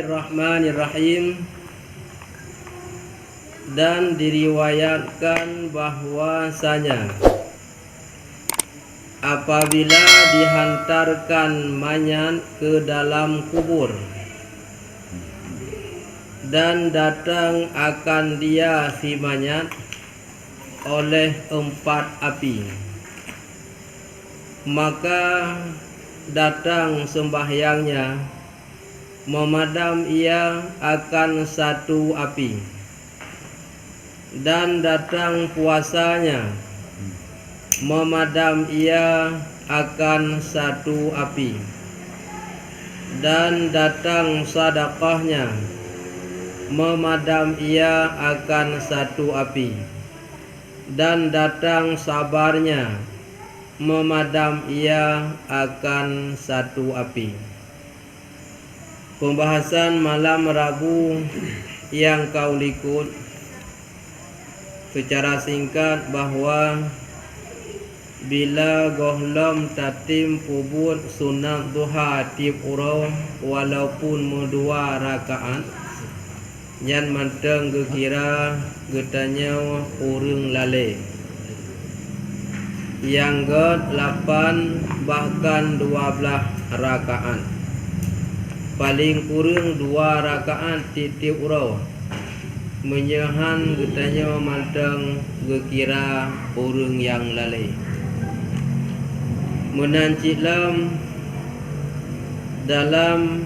Bismillahirrahmanirrahim. Dan diriwayatkan bahwasanya apabila dihantarkan mayat ke dalam kubur dan datang akan dia si mayat oleh 4 api, maka datang sembahyangnya memadam ia akan 1 api, dan datang puasanya memadam ia akan 1 api, dan datang sedekahnya memadam ia akan 1 api, dan datang sabarnya memadam ia akan 1 api. Pembahasan malam Rabu yang kau likut secara singkat bahwa bila gohlom tatim pubut sunat duha tiap urau walaupun 2 rakaat yang manteng gekira getanya urung lale yang ke-8 bahkan 12 rakaat, paling kurang 2 rakaat tiap urau menyahan getanya manteng gekira urung yang lale. Menancilam dalam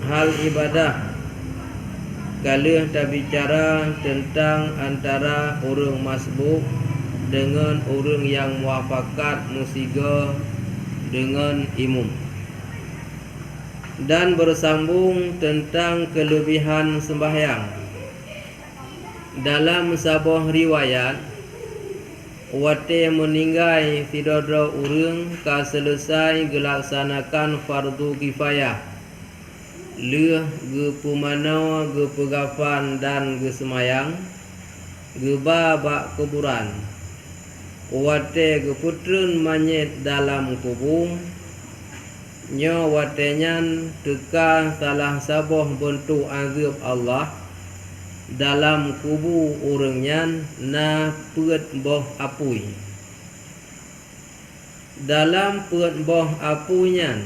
hal ibadah kalau kita bicara tentang antara orang masbuk dengan orang yang muafakat musiga dengan imam, dan bersambung tentang kelebihan sembahyang. Dalam sebuah riwayat wate meninggai sidodra orang ka selesai gelaksanakan fardu kifayah, leh ge pumana ge pegafan dan ge semayang ge babak kuburan wate ge putreun manyet dalam kubur nyo watenyan teka salah saboh bentuk azab Allah dalam kubur orangnya na peut boh apui. Dalam peut boh apunya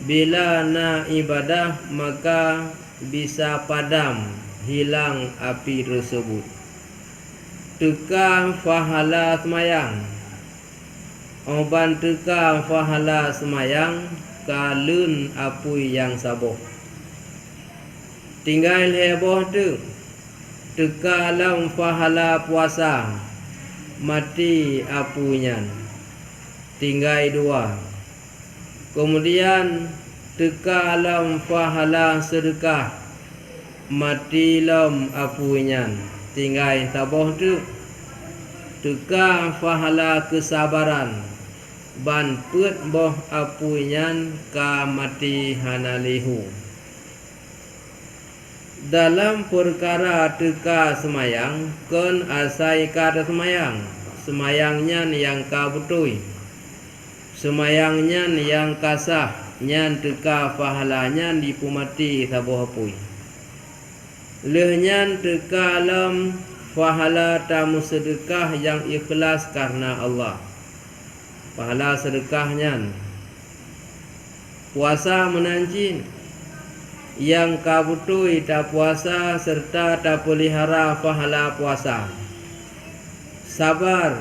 bila na ibadah maka bisa padam hilang api tersebut. Teka fahala semayang, oban teka fahala semayang kalun apui yang saboh. Tinggal heboh tu teka alam fahala puasa mati apunya, tinggal 2. Kemudian teka alam fahala sedekah mati lam apunya, tinggal saboh tu teka fahala kesabaran ban peut boh apunya ka mati hanalihu. Dalam perkara teka semayang kan asai kada semayang, semayangnya yang ka butui, semayangnya yang kasah nyan teka pahalanya dipumati sabuh apui. Lehnya teka alam pahala tamu sedekah yang ikhlas karena Allah, pahala sedekahnya. Puasa menancin yang kabutui tak puasa serta tak pelihara pahala puasa. Sabar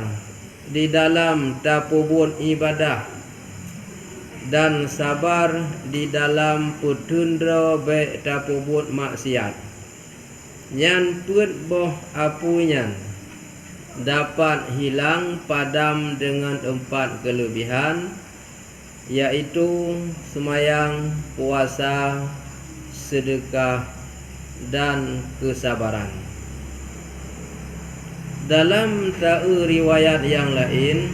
di dalam tak pubut ibadah dan sabar di dalam putundra baik tak pubut maksiat. Yang put boh apunya dapat hilang padam dengan 4 kelebihan, yaitu semayang, puasa, sedekah dan kesabaran. Dalam riwayat yang lain,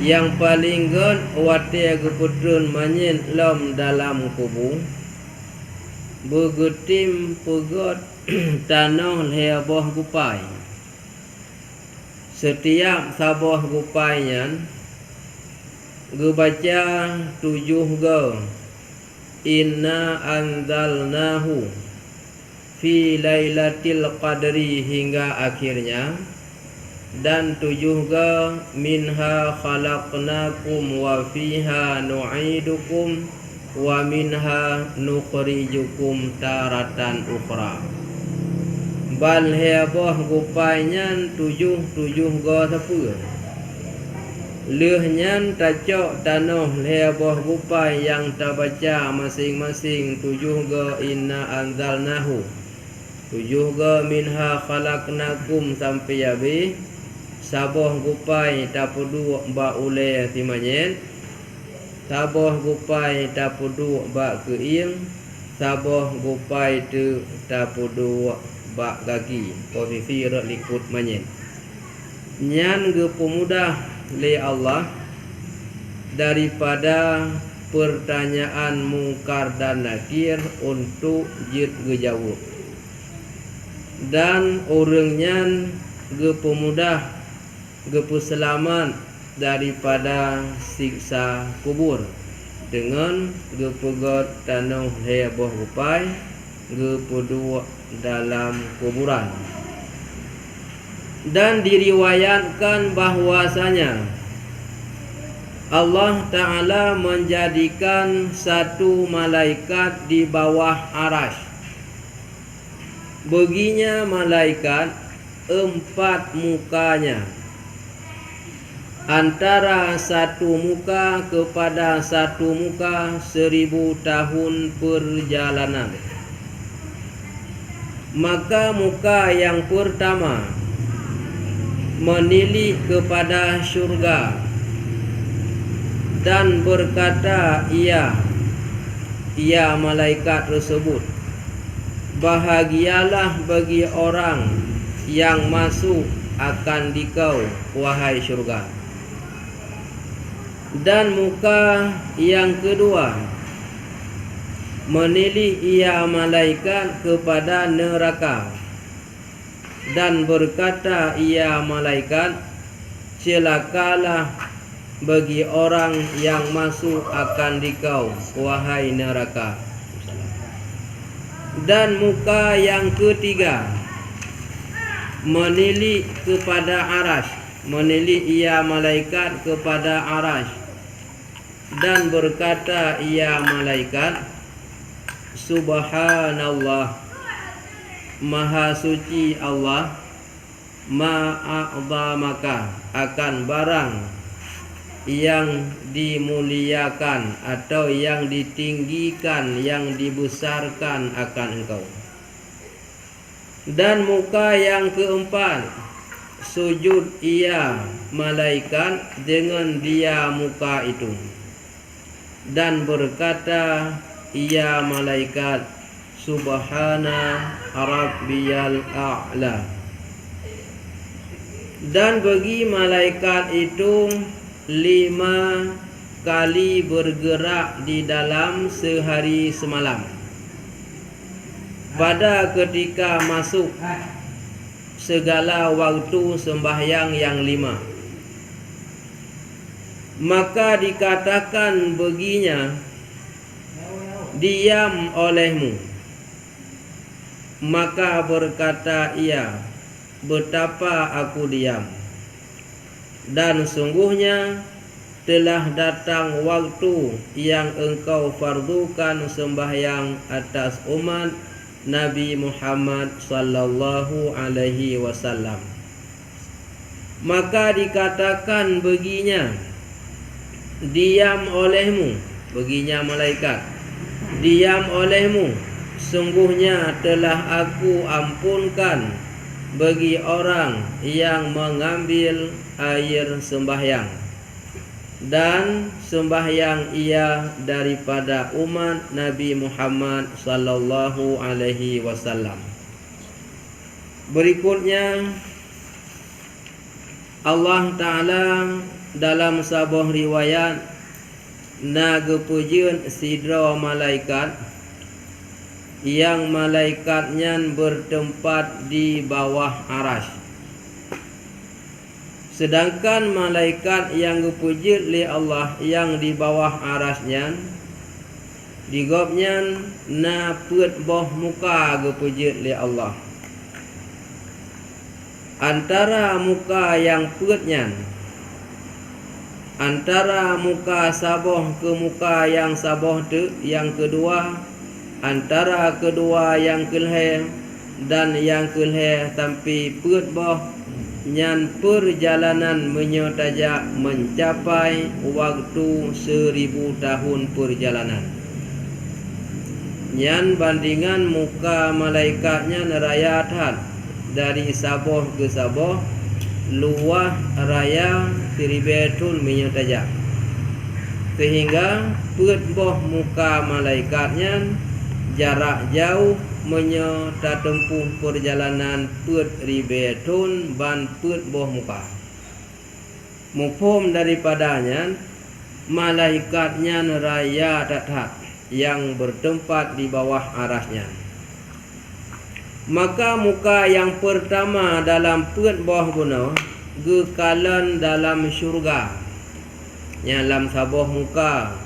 yang paling god wate keputrun manyin lam dalam kubur begetim pegot tanah leboh gupai. Setiap saboh gupainya ge baca 7 ge inna anzalnahu fi lailatul qadri hingga akhirnya. Dan 7 ga minha khalaqnakum wa fiha nu'idukum wa minha nukhrijukum taratan ukhra. Bal heboh gupainya 7 ga apa? Lehnya tacok tanah heboh gupai yang terbaca masing-masing 7 ga inna anzalnahu, 7 ga minha khalaqnakum sampai habis. Saboh gupai tapudu ba ule timanyen, saboh gupai tapudu ba keing, saboh gupai tu tapudu ba kaki. Posisi likut manyen. Nyan ge pemudah li Allah daripada pertanyaan mungkar dan nakir untuk jid gejawab. Dan orangnya ge pemudah selamat daripada siksa kubur dengan gepegot tanah heboh gupai gepedu dalam kuburan. Dan diriwayatkan bahwasanya Allah Ta'ala menjadikan satu malaikat di bawah arasy. Baginya malaikat 4 mukanya, antara satu muka kepada satu muka 1000 tahun perjalanan. Maka muka yang pertama menilik kepada syurga dan berkata ia malaikat tersebut, bahagialah bagi orang yang masuk akan dikau wahai syurga. Dan muka yang kedua menilik ia malaikat kepada neraka dan berkata ia malaikat, celakalah bagi orang yang masuk akan dikau wahai neraka. Dan muka yang ketiga menilik kepada arasy, menilik ia malaikat kepada arasy dan berkata ia malaikat, subhanallah, maha suci Allah, ma'a'zamaka, akan barang yang dimuliakan atau yang ditinggikan, yang dibesarkan akan engkau. Dan muka yang keempat sujud ia malaikat dengan dia muka itu dan berkata ia malaikat, subhana rabbiyal a'la. Dan bagi malaikat itu 5 kali bergerak di dalam sehari semalam. Pada ketika masuk segala waktu sembahyang yang 5, maka dikatakan baginya, diam olehmu. Maka berkata ia, betapa aku diam. Dan sungguhnya telah datang waktu yang engkau fardukan sembahyang atas umat Nabi Muhammad sallallahu alaihi wasallam. Maka dikatakan baginya, diam olehmu, baginya malaikat, diam olehmu, sungguhnya telah aku ampunkan bagi orang yang mengambil air sembahyang dan sembahyang ia daripada umat Nabi Muhammad sallallahu alaihi wasallam. Berikutnya Allah Ta'ala dalam sebuah riwayat nagepujian sidra malaikat yang malaikatnya bertempat di bawah arasy. Sedangkan malaikat yang dipuji oleh Allah yang di bawah arasnya digopnya na put boh muka ge pujit li Allah. Antara muka yang putnya, antara muka saboh ke muka yang saboh tu yang kedua, antara kedua yang kelhe dan yang kelhe sampai put boh nyan perjalanan menyotajak mencapai waktu 1000 tahun perjalanan. Nyan bandingan muka malaikatnya neraya tad dari saboh ke saboh luah raya 1000 tahun menyotajak, sehingga put boh muka malaikatnya jarak jauh menyota tempuh perjalanan put 1000 tahun ban put boh muka. Mufhum daripadanya malaikatnya neraya tathat yang bertempat di bawah arasnya. Maka muka yang pertama dalam put boh guna gekalan dalam syurga. Dalam saboh muka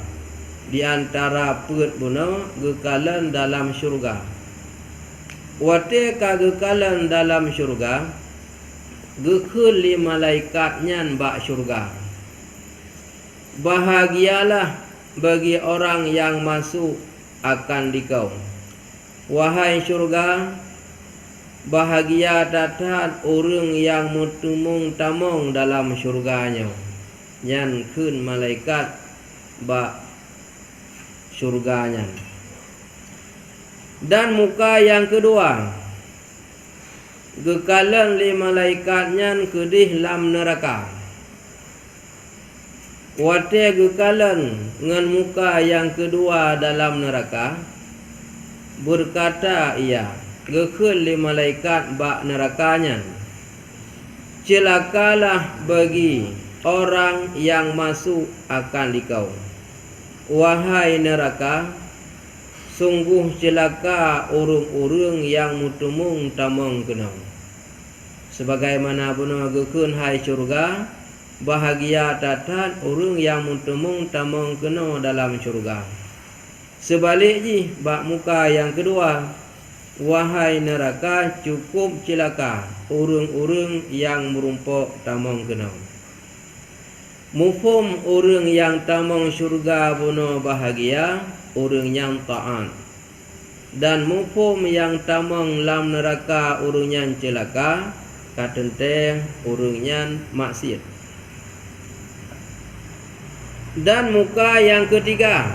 di antara put guna gekalan dalam syurga. Wate ka gekalan dalam syurga gekul li malaikatnya bak syurga. Bahagialah bagi orang yang masuk akan dikau. Wahai syurga, bahagia datang orang yang mutumung tamong dalam syurganya. Nyan kun malaikat bak syurganya. Dan muka yang kedua gekalan li malaikatnya kedih lam neraka. Wate gekalan dengan muka yang kedua dalam neraka, berkata ia gekul li malaikat bak nerakanya, celakalah bagi orang yang masuk akan dikau. Wahai neraka, sungguh celaka urung-urung yang mutumung tamong kenau. Sebagaimana benar gekun hai syurga, bahagia datang urung yang mutumung tamong kenau dalam syurga. Sebaliknya bak muka yang kedua, wahai neraka, cukup celaka urung-urung yang merumpok tamong kenau. Mufhum urung yang tamong syurga benar bahagia, urung yang ta'an. Dan mufhum yang tamong lam neraka urung yang celaka, katente urung yang maksiat. Dan muka yang ketiga,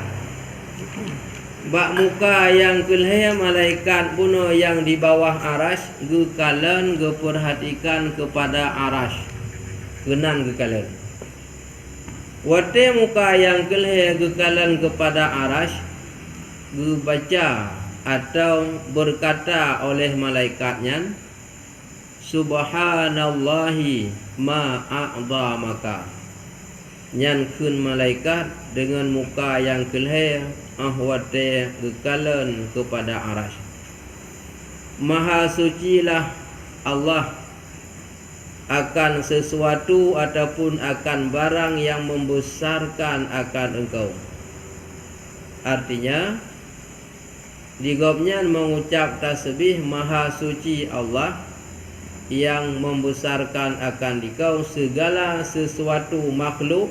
bak muka yang kelih malaikat bunuh yang di bawah aras gekalan geperhatikan kepada aras. Genan gekalan. Wate muka yang kelih gekalan kepada aras gebaca atau berkata oleh malaikatnya, Subhanallahi ma'a'zamaka. Nyan kun malaikat dengan muka yang kelih ahwate gekalan kepada aras. Maha sucilah Allah akan sesuatu ataupun akan barang yang membesarkan akan engkau. Artinya digopnya mengucap tasbih maha suci Allah yang membesarkan akan dikau segala sesuatu makhluk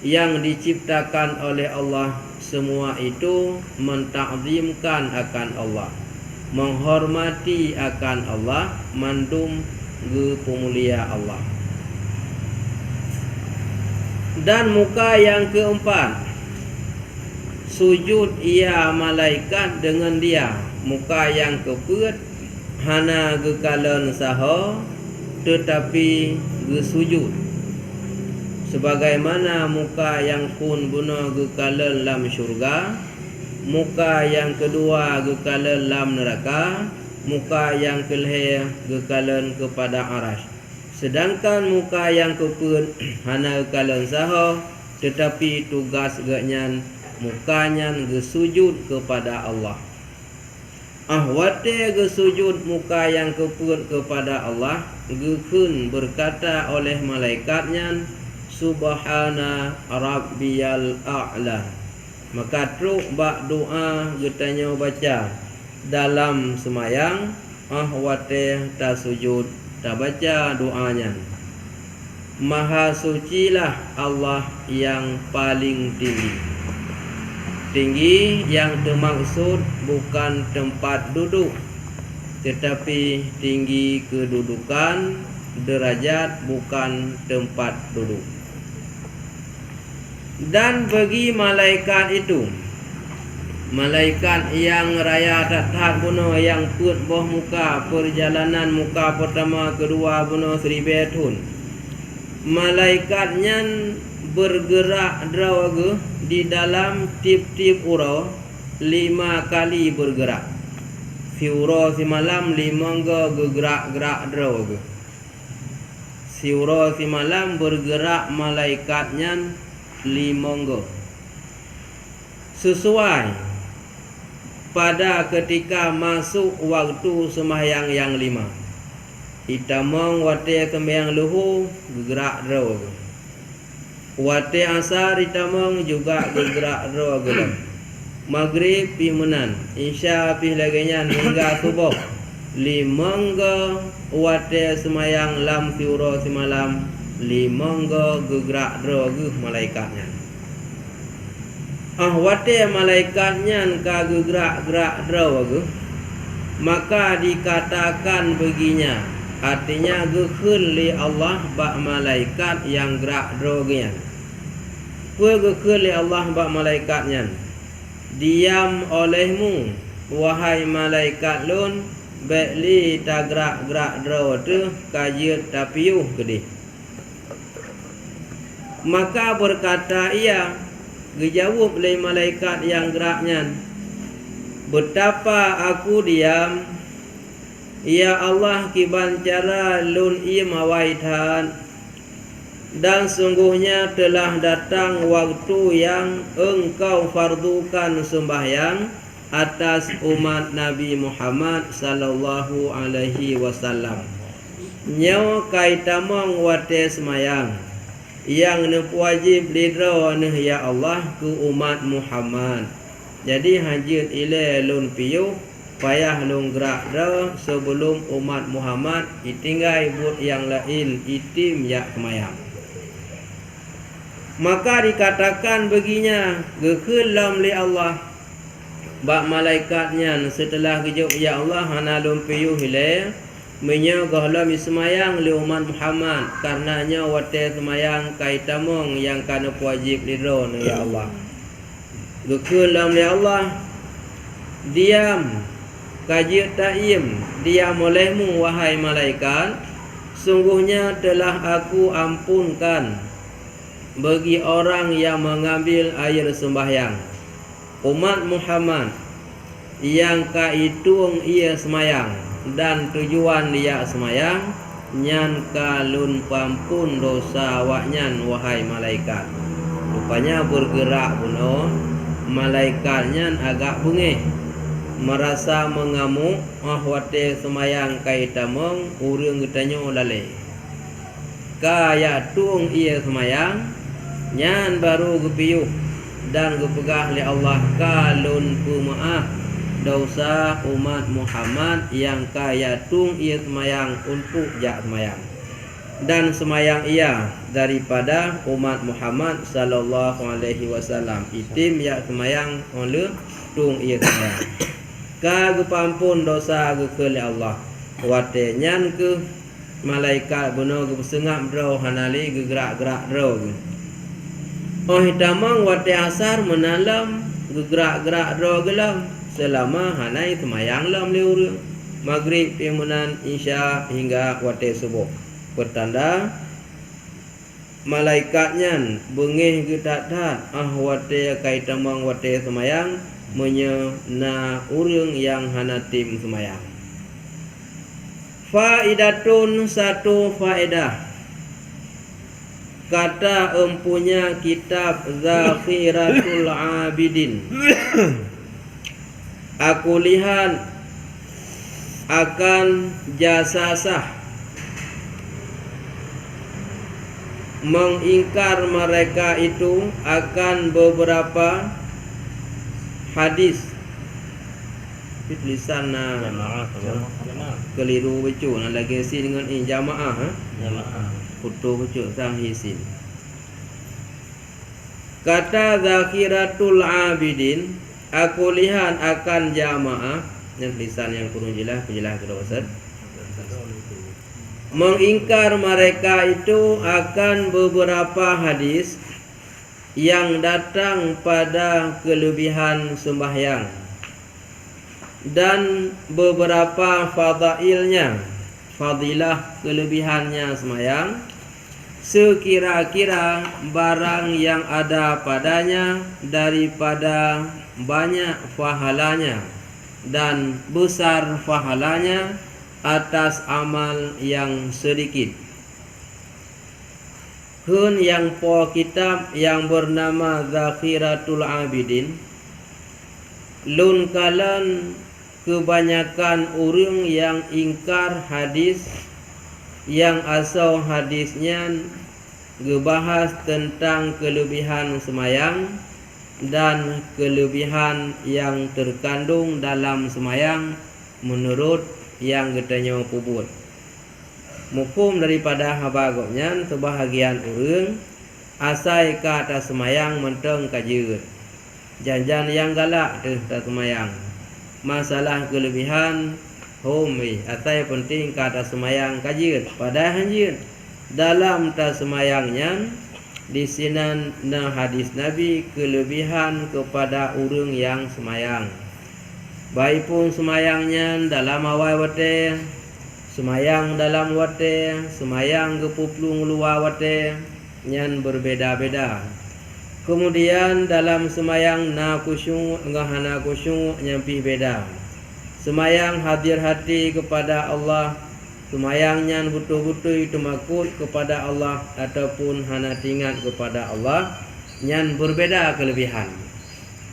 yang diciptakan oleh Allah. Semua itu mentakzimkan akan Allah, menghormati akan Allah, mandum pemulia Allah. Dan muka yang keempat, sujud ia malaikat dengan dia. Muka yang keempat, hana gekalan saha tetapi gesujud. Sebagaimana muka yang pun guna gekalan lam syurga, muka yang kedua gekalan lam neraka, muka yang kelih gekalan kepada aras. Sedangkan muka yang keempat hana gekalan saha tetapi tugas genyan mukanya gesujud kepada Allah. Ahwate gesujud muka yang keempat kepada Allah, gekun berkata oleh malaikatnya, Subhana Rabbiyal A'la. Maka truk bak doa getanya baca dalam semayang wate ta sujud ta baca doanya. Maha sucilah Allah yang paling tinggi. Tinggi yang termaksud bukan tempat duduk, tetapi tinggi kedudukan, derajat bukan tempat duduk. Dan bagi malaikat itu, malaikat yang raya tak guna yang put boh muka perjalanan muka pertama kedua guna 1000 tahun. Malaikatnya bergerak drawaga di dalam tip-tip ura 5 kali bergerak. Si ura si malam 5 gerak-gerak drawaga. Si ura si malam bergerak malaikatnya 5 sesuai pada ketika masuk waktu sembahyang yang 5. Itamang wate sembahyang luhur gerak draw. Wate asar itamang juga gerak draw gelam. Maghrib pi menan, isya pi laganya hingga subuh. 5 wate sembahyang lam fiura semalam 5 gerak draw malaikatnya. Wate malaikatnya ka gerak-gerak draw maka dikatakan beginya, artinya gekhul li Allah bak malaikat yang gerak drognya. Apa gekhul li Allah bak malaikatnya? Diam olehmu wahai malaikat lun, baikli ta gerak-gerak draw tu kajir tapiuh gede. Maka berkata ia, dijawab oleh malaikat yang geraknya, betapa aku diam, ya Allah kiban cara lun ia mawaitan, dan sungguhnya telah datang waktu yang engkau fardukan sembahyang atas umat Nabi Muhammad sallallahu alaihi wasallam. Nyawa kaitamang wate semayang yang wajib lidra ya Allah ke umat Muhammad. Jadi hajat ile lun piyu payah lun gerak dah sebelum umat Muhammad itinggai but yang lain itim ya kemayang. Maka dikatakan beginya gekhelam li Allah bak malaikatnya setelah kejauh ya Allah hana lun piyu ile menya gahlam semayang li umat Muhammad karenanya wate semayang kaitamong yang kana wajib lidra ya Allah. Gekhelam li Allah diam kaji taim diam olehmu wahai malaikat, sungguhnya telah aku ampunkan bagi orang yang mengambil air sembahyang umat Muhammad yang kaitung ia semayang dan tujuan dia semayang nyan kalun pampun dosa waknyan wahai malaikat. Rupanya bergerak buno malaikatnya agak bengih merasa mengamuk wate semayang kaitamong urang getanyo lale kaya tung ia semayang nyan baru gepiyuh dan gepegah li Allah kalun pemaaf dosa umat Muhammad yang kaya tung ia semayang untuk jak semayang dan semayang ia daripada umat Muhammad sallallahu alaihi wasallam itim ya semayang oleh tung ia semayang ka gepampun dosa gekeli Allah wate nyan ke malaikat beno gesengap draw hanali gegerak-gerak draw hitamang wate asar menalam gegerak-gerak draw gelam selama hanai semayang lam liur maghrib pimunan isya hingga wate subuh. Pertanda malaikatnya bengih getat-tat wate kaitamang wate semayang menyena urang yang hanatim semayang. Faidatun satu faedah kata empunya kitab Zakhiratul Abidin. Aku lihat akan jasa sah mengingkar mereka itu akan beberapa hadis tulisan keliru baca nak lagi sin dengan jamaah foto baca sang hisin. Kata zakiratul abidin, aku lihat akan jamaah yang tulisan yang kurang jelas penjelas kedua Ustaz. Mengingkar mereka itu akan beberapa hadis yang datang pada kelebihan sembahyang dan beberapa fadailnya, fadilah kelebihannya sembahyang, sekira-kira barang yang ada padanya daripada banyak pahalanya dan besar pahalanya atas amal yang sedikit. Hun yang po kitab yang bernama Zakhiratul Abidin, lun kalan kebanyakan orang yang ingkar hadis yang asal hadisnya ngebahas tentang kelebihan semayang dan kelebihan yang terkandung dalam semayang menurut yang katanya pubut. Mukum daripada habagoknya sebahagian orang asai ke atas semayang menteng kajir. Janjan yang galak tu atas semayang. Masalah kelebihan homi asai penting ke atas semayang kajir. Padahal hanjir dalam tas semayangnya di sini na hadis Nabi kelebihan kepada orang yang semayang. Baik pun semayangnya dalam awal wate, semayang dalam wate, semayang kepuplung luar wate, yang berbeda-beda. Kemudian dalam semayang na kusyuk, ngahana kusyuk, nyampi beda. Semayang hadir hati kepada Allah, semayangnya betul-betul itu makut kepada Allah ataupun hana tinggal kepada Allah, yang berbeda kelebihan.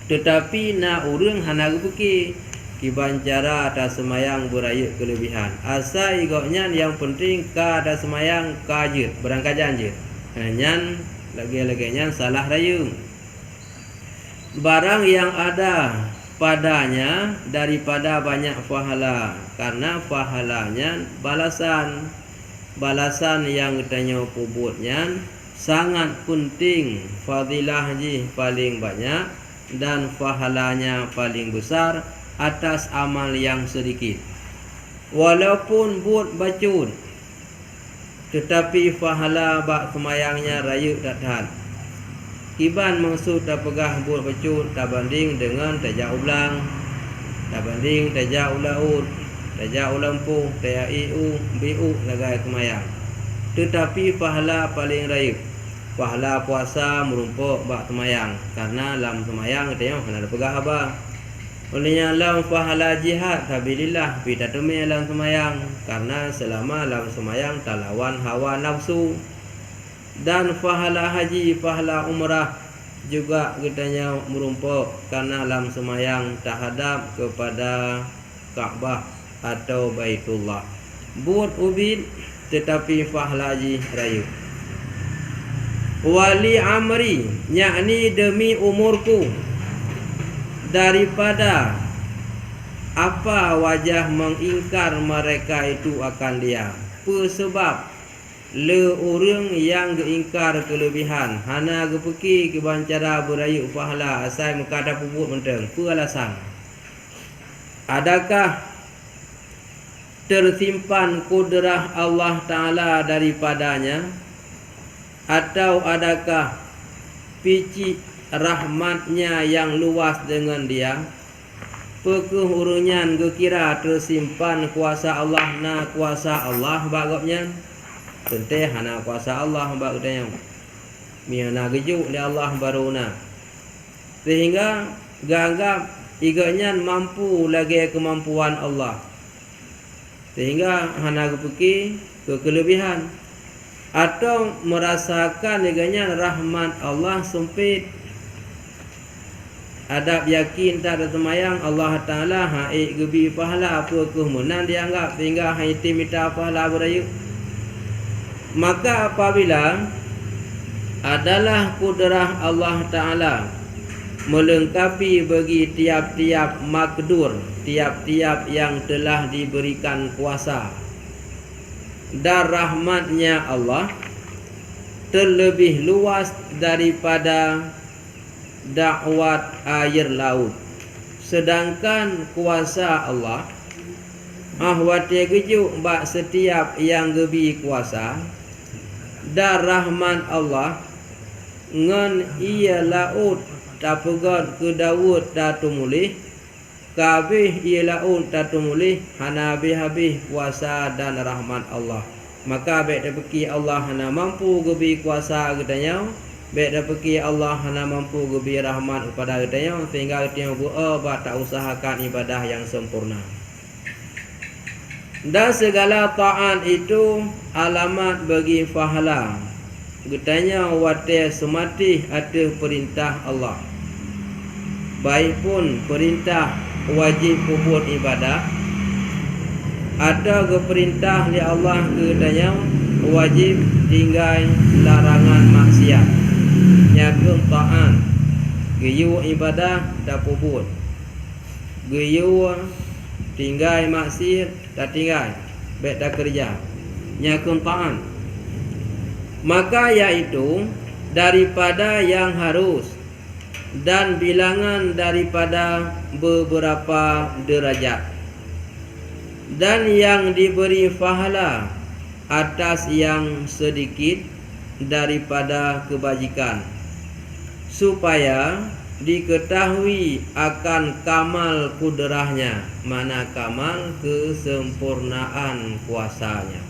Tetapi na urang hana buki kiban cara atas semayang beraya kelebihan. Asa igoknya yang penting ka atas semayang kajir berangkajan je. Nyan lagi-laginya salah rayung. Barang yang ada padanya daripada banyak pahala, karena pahalanya balasan yang katanya pubutnya sangat penting, fadilah ji paling banyak dan pahalanya paling besar atas amal yang sedikit. Walaupun buat bacun, tetapi pahala bak semayangnya rayuk tak tahan. Kiban maksud tak pegah buat bacun tak banding dengan tajak ulang, tak banding tajak ulaud, tajak ulampu, tajak iu, biu lagai semayang. Tetapi pahala paling rayuk, pahala puasa merumpuk bak semayang, karena dalam semayang kita yang ada pegah abah. Olehnya dalam pahala jihad sabilillah kita temui dalam semayang, karena selama dalam semayang tak lawan hawa nafsu. Dan pahala haji, pahala umrah juga kitanya merumpuk, karena dalam semayang tak hadap kepada Ka'bah atau Baitullah. Buat ubid tetapi pahala haji rayu. Wali amri, yakni demi umurku, daripada apa wajah mengingkar mereka itu akan dia. Sebab le orang yang geingkar kelebihan hana gepeki kebancara berayu pahala asai mekada puput menteng. Alasan adakah tersimpan kudrah Allah Ta'ala daripadanya, atau adakah pici rahmatnya yang luas dengan dia? Pekehurunyan gekira tersimpan kuasa Allah na kuasa Allah bagapnya. Tenteh hana kuasa Allah bagapnya. Miana gejuk li Allah baruna. Sehingga ganggap iganya mampu lagi kemampuan Allah. Sehingga hana gepeki ke kelebihan, atau merasakan iganya rahmat Allah sempit. Adab yakin tak ada semayang Allah Ta'ala haik gebi pahala apa kemunan dianggap, sehingga haiti minta pahala berayu. Maka apabila adalah kudrah Allah Ta'ala melengkapi bagi tiap-tiap makdur, tiap-tiap yang telah diberikan kuasa. Dan rahmatnya Allah terlebih luas daripada dakwat air laut. Sedangkan kuasa Allah ahwati gejuk bak setiap yang gebi kuasa. Dan rahmat Allah ngan ia laut tapegat ke Daud tatu mulih kabeh ia laut tatu mulih hana habis kuasa dan rahmat Allah. Maka baik dapeki Allah hana mampu gebi kuasa gedanya, baik dapeki Allah hana mampu gebi rahmat kepada gedanya, sehingga gedanya buat tak usahakan ibadah yang sempurna. Dan segala ta'at itu alamat bagi pahala. Getanya wate semati ada perintah Allah. Baik pun perintah wajib kubur ibadah, ada ke perintah li Allah getanya wajib tinggal larangan maksiat. Nyakun ta'at geyu ibadah dak kubur. Geyu tinggal maksiat tak tinggal, baik tak kerja. Nyakun ta'at. Maka yaitu daripada yang harus dan bilangan daripada beberapa derajat, dan yang diberi pahala atas yang sedikit daripada kebajikan, supaya diketahui akan kamal kudrahnya, mana kamal kesempurnaan kuasanya,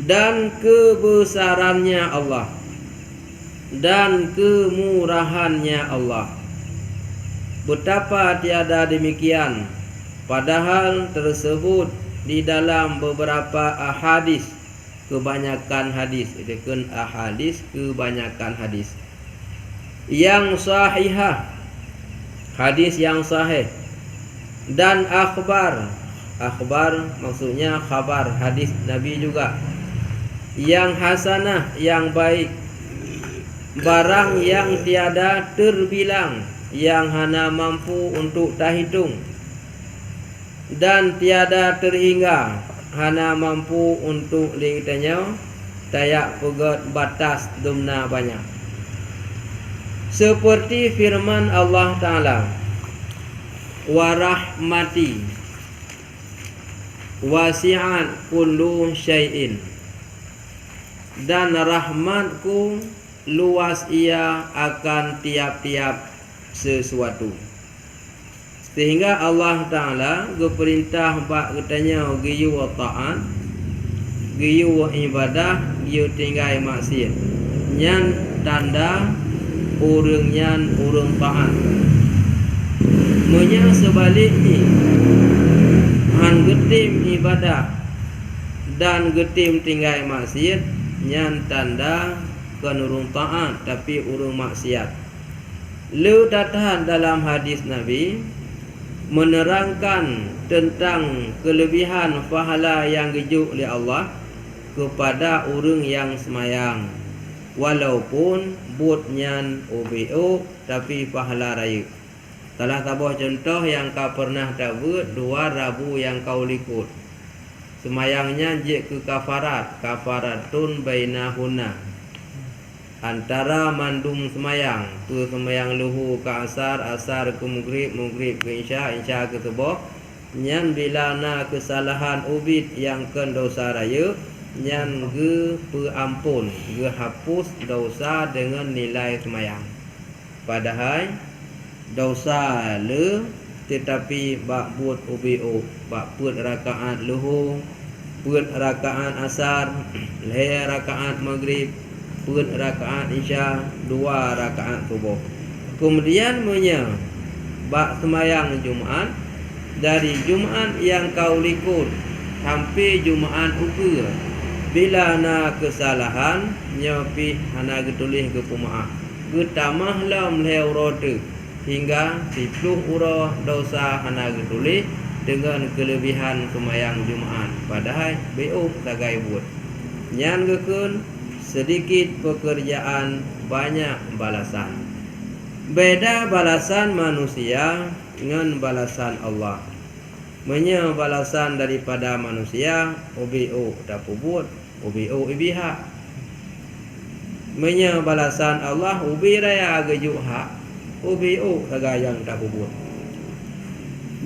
dan kebesarannya Allah, dan kemurahannya Allah. Betapa tiada demikian, padahal tersebut di dalam beberapa ahadis, kebanyakan hadis, itu kan ahadis, kebanyakan hadis yang sahihah, hadis yang sahih, dan akhbar maksudnya khabar, hadis Nabi juga, yang hasanah, yang baik, barang yang tiada terbilang, yang hana mampu untuk terhitung, dan tiada terhingga, hana mampu untuk lihatnya, tayak pegat batas dumna banyak. Seperti firman Allah Ta'ala, wa rahmati wasi'at kullu syai'in, dan rahmatku luas ia akan tiap-tiap sesuatu. Sehingga Allah Ta'ala berperintah bak katanya giyu wa ta'at, giyu wa ibadah, giyu tinggal maksiat. Nyan tanda urang nyan urang taat. Menya sebaliknya, han getim ibadah dan getim tinggal maksiat, nyan tanda kan urang taat tapi urang maksiat. Lu datang dalam hadis Nabi menerangkan tentang kelebihan pahala yang gejuk oleh Allah kepada orang yang semayang, walaupun butnyan OBO tapi pahala raya. Salah tabah contoh yang kau pernah tak buat, 2 Rabu yang kau likut, semayangnya je ke kafaratun bainahuna, antara mandum semayang, tu semayang luhu ke asar, asar ke maghrib ke isya, isya ke subuh, nyan bila na kesalahan ubid yang ken dosa raya, nyan ge peampun, ge hapus dosa dengan nilai semayang. Padahal dosa le tetapi bak buat UBO, bak put rakaat luhu, put rakaat asar, le rakaat maghrib, put rakaat isya, 2 rakaat subuh. Kemudian menya bak semayang Jumaat, dari Jumaat yang kau likut sampai Jumaat ukur, bila na kesalahan nyopi hana getulih ke pumaah, getamah lam leu rote hingga 10 urah dosa hana getulih dengan kelebihan semayang Jumaat. Padahal BO sagai buat nyan gekun sedikit pekerjaan banyak balasan. Beda balasan manusia dengan balasan Allah. Menya balasan daripada manusia ubiu dapubut, ubiu ibiha. Menya balasan Allah ubi raya gejuha, ubiu tagayang dapubut.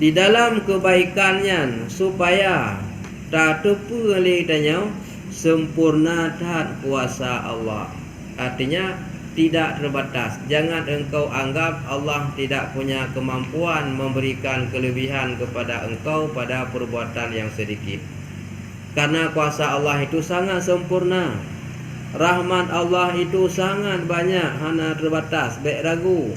Di dalam kebaikannya supaya tak terpulih tanya sempurna tat kuasa Allah. Artinya tidak terbatas. Jangan engkau anggap Allah tidak punya kemampuan memberikan kelebihan kepada engkau pada perbuatan yang sedikit. Karena kuasa Allah itu sangat sempurna. Rahmat Allah itu sangat banyak, hana terbatas. Baik ragu,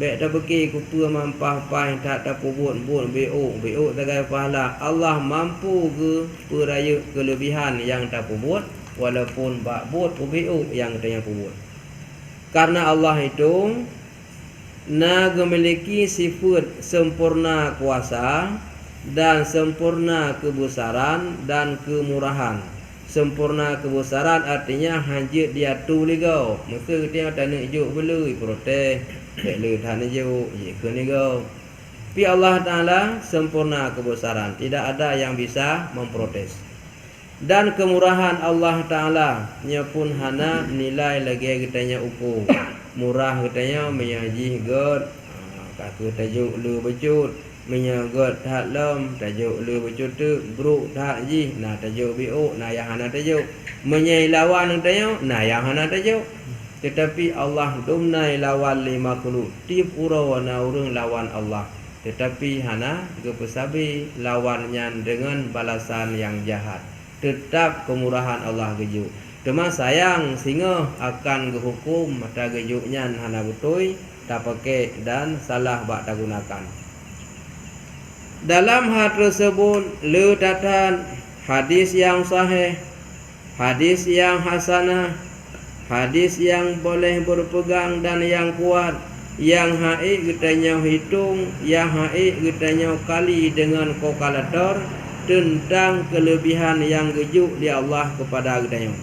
baik tak beki kupu mampah-pah tak pubut BO tagai pahala. Allah mampu ke peraya kelebihan yang tak pubut walaupun bakbut BO yang tanya pubut. Karena Allah itu memiliki sifat sempurna kuasa dan sempurna kebesaran dan kemurahan. Sempurna kebesaran artinya hanjit dia tu ligau. Maka dia tak nak juk belui protes. Tak le tak nak juk ye ke ni go. Tapi Allah Taala sempurna kebesaran, tidak ada yang bisa memprotes. Dan kemurahan Allah Taala nya pun hana nilai lagi katanya ukur. Murah katanya menyaji god. Kata tajuk le becut. Menyagot tak lem tajuk le becut tu bro tak ji nah tajuk BO nah yang hana tajuk menyai lawan tajuk nah yang hana tajuk. Tetapi Allah dumnai lawan lima makhluk tip urau na urang lawan Allah, tetapi hana kepesabi lawannya dengan balasan yang jahat. Tetap kemurahan Allah gejuk. Cuma sayang singa akan kehukum mata gejuknya hana betul tak pakai dan salah bak tak gunakan. Dalam hal tersebut letakkan hadis yang sahih, hadis yang hasanah, hadis yang boleh berpegang dan yang kuat, yang haid katanya hitung, yang haid katanya kali dengan kalkulator tentang kelebihan yang gejuk di Allah kepada katanya.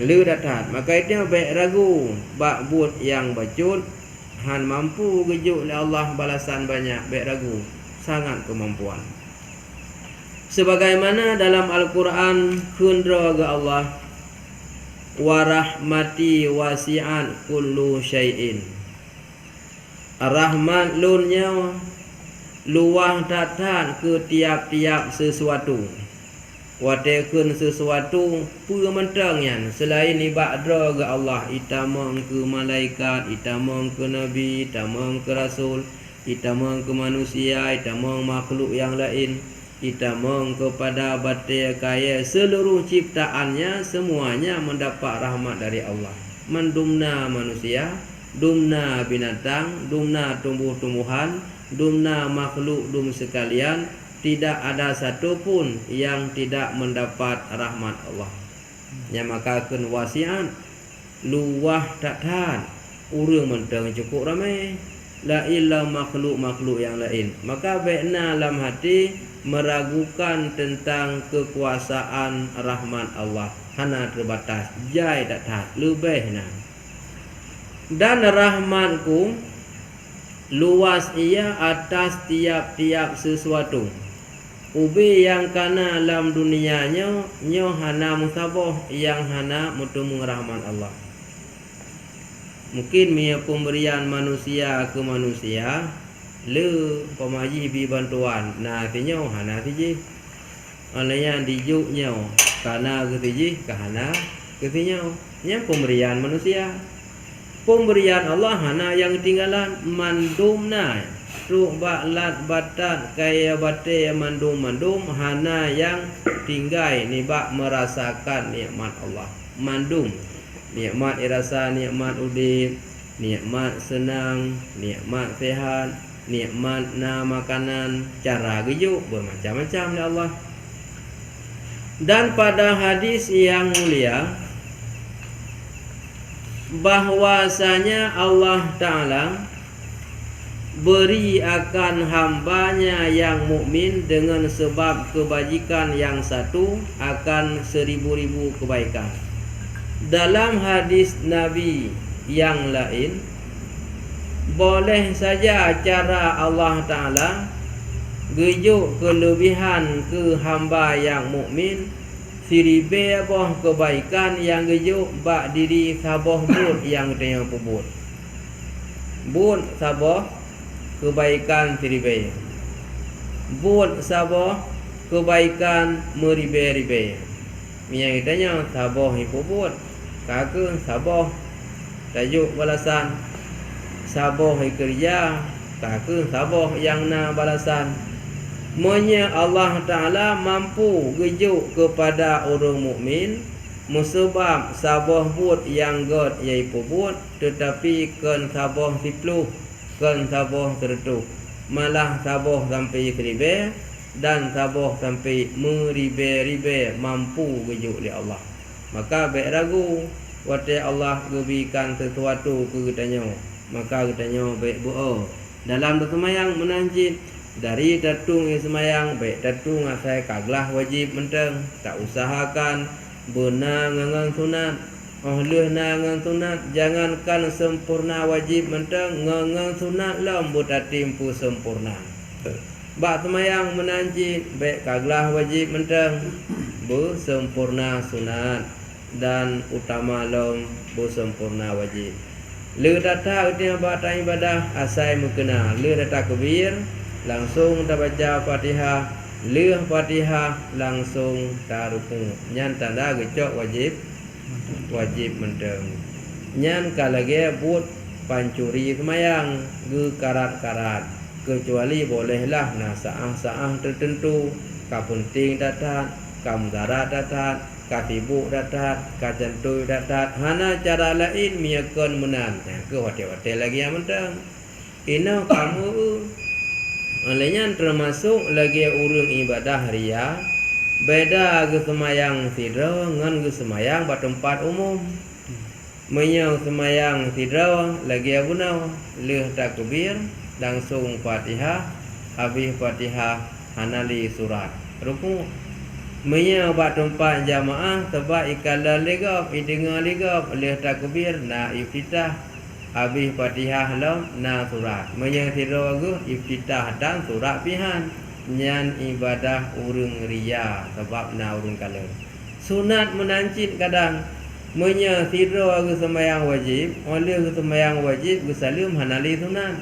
Letakkan maka itu baik ragu bak buat yang bacut han mampu gejuk di Allah balasan banyak baik ragu. Sangat kemampuan. Sebagaimana dalam Al-Quran kundra ke Allah warahmati wasi'an kullu syai'in. Rahmat lunnya luah datang ke tiap-tiap sesuatu. Watekun sesuatu pura mentangnya selain ibadah ke Allah, itamang ke malaikat, itamang ke nabi, itamang ke rasul, itamang ke manusia, itamang makhluk yang lain, itamang kepada batia kaya, seluruh ciptaannya semuanya mendapat rahmat dari Allah. Mendumna manusia, dumna binatang, dumna tumbuh-tumbuhan, dumna makhluk dum sekalian, tidak ada satu pun yang tidak mendapat rahmat Allah. Yang makakan wasiat luah tak tahan, urang mentang cukup ramai. La illa makhluk-makhluk yang lain. Maka baikna dalam hati meragukan tentang kekuasaan rahmat Allah. Hana terbatas, jai tak tahan, lebihna. Dan rahmatku luas ia atas tiap-tiap sesuatu. Ubi yang kana dalam dunianya nyo hana musabah yang hana mutemu rahmat Allah. Mungkin mia pemberian manusia ke manusia le pemaji bi bantuan nah tinyo hana tiji alaya dijuknya kana ke tiji kahana ke tinyo nya pemberian manusia. Pemberian Allah hana yang tinggalan mandumna tu baklat batat kaya bate mandum hana yang tinggai ni bak merasakan nikmat Allah. Mandum nikmat irasa, nikmat udip, nikmat senang, nikmat sehat, nikmat makanan, cara gejuk bermacam-macam ya Allah. Dan pada hadis yang mulia bahwasanya Allah Ta'ala beri akan hambanya yang mukmin dengan sebab kebajikan yang satu akan 1000 kebaikan. Dalam hadis Nabi yang lain boleh saja cara Allah Ta'ala gejuk kelebihan ke hamba yang mukmin, siribe boh kebaikan yang gejuk bak diri saboh but yang tengah pubut. But saboh kebaikan siribe. But saboh kebaikan meribe-ribe. Yang kitanya saboh pubut, kaka saboh tajuk balasan. Saboh kerja, kaka saboh yang na balasan. Monya Allah Ta'ala mampu gejuk kepada orang mukmin musebab saboh but yang god iaitu but, tetapi kan saboh tipluh, kan saboh tertuk, malah saboh sampai seribe dan saboh sampai meribe-ribe mampu gejuk oleh Allah. Maka baik ragu waktu Allah berikan sesuatu ke kitanya, maka kitanya baik buat dalam bersemayang menanjid dari datung yang semayang baik datung saya kaglah wajib menteng, tak usahakan benar ngangang sunat, oleh ngangang sunat, jangankan sempurna wajib menteng, ngangang sunat lah tatim pu sempurna. Bak semayang menanjid baik kaglah wajib menteng, bersempurna sunat dan utama lom bersempurna wajib. Le data utia bata ibadah asai mukena, le data kabir langsung ta baca Fatihah, le Fatihah langsung ta ruku. Nyan tanda gecok wajib menteng. Nyan kalage but pancuri semayang ge karat-karat, kecuali bolehlah na saah-saah tertentu, ka penting datat, ka mudarat datat, ka sibuk datat, ka jantui datat, hana cara lain miakan menan. Ke hotel-hotel lagi yang mentang. Ina kamu olehnya termasuk lagi urung ibadah ria. Beda ke semayang sidra ngan ke semayang pada tempat umum. Menyang semayang sidra lagi abunau leh takbir langsung Fatihah, habis Fatihah hanali surat ruku. Menyang bak tempat jamaah sebab ikala legap, idengar legap, leh takbir na iftitah, habis Fatihah lam na surat. Menyang sidra ke iftitah dan surat pihan. Nyan ibadah urung ria sebab na urung kala. Sunat menancit kadang menyang sidra ke sembahyang wajib, oleh ke sembahyang wajib ke salim hanali sunat.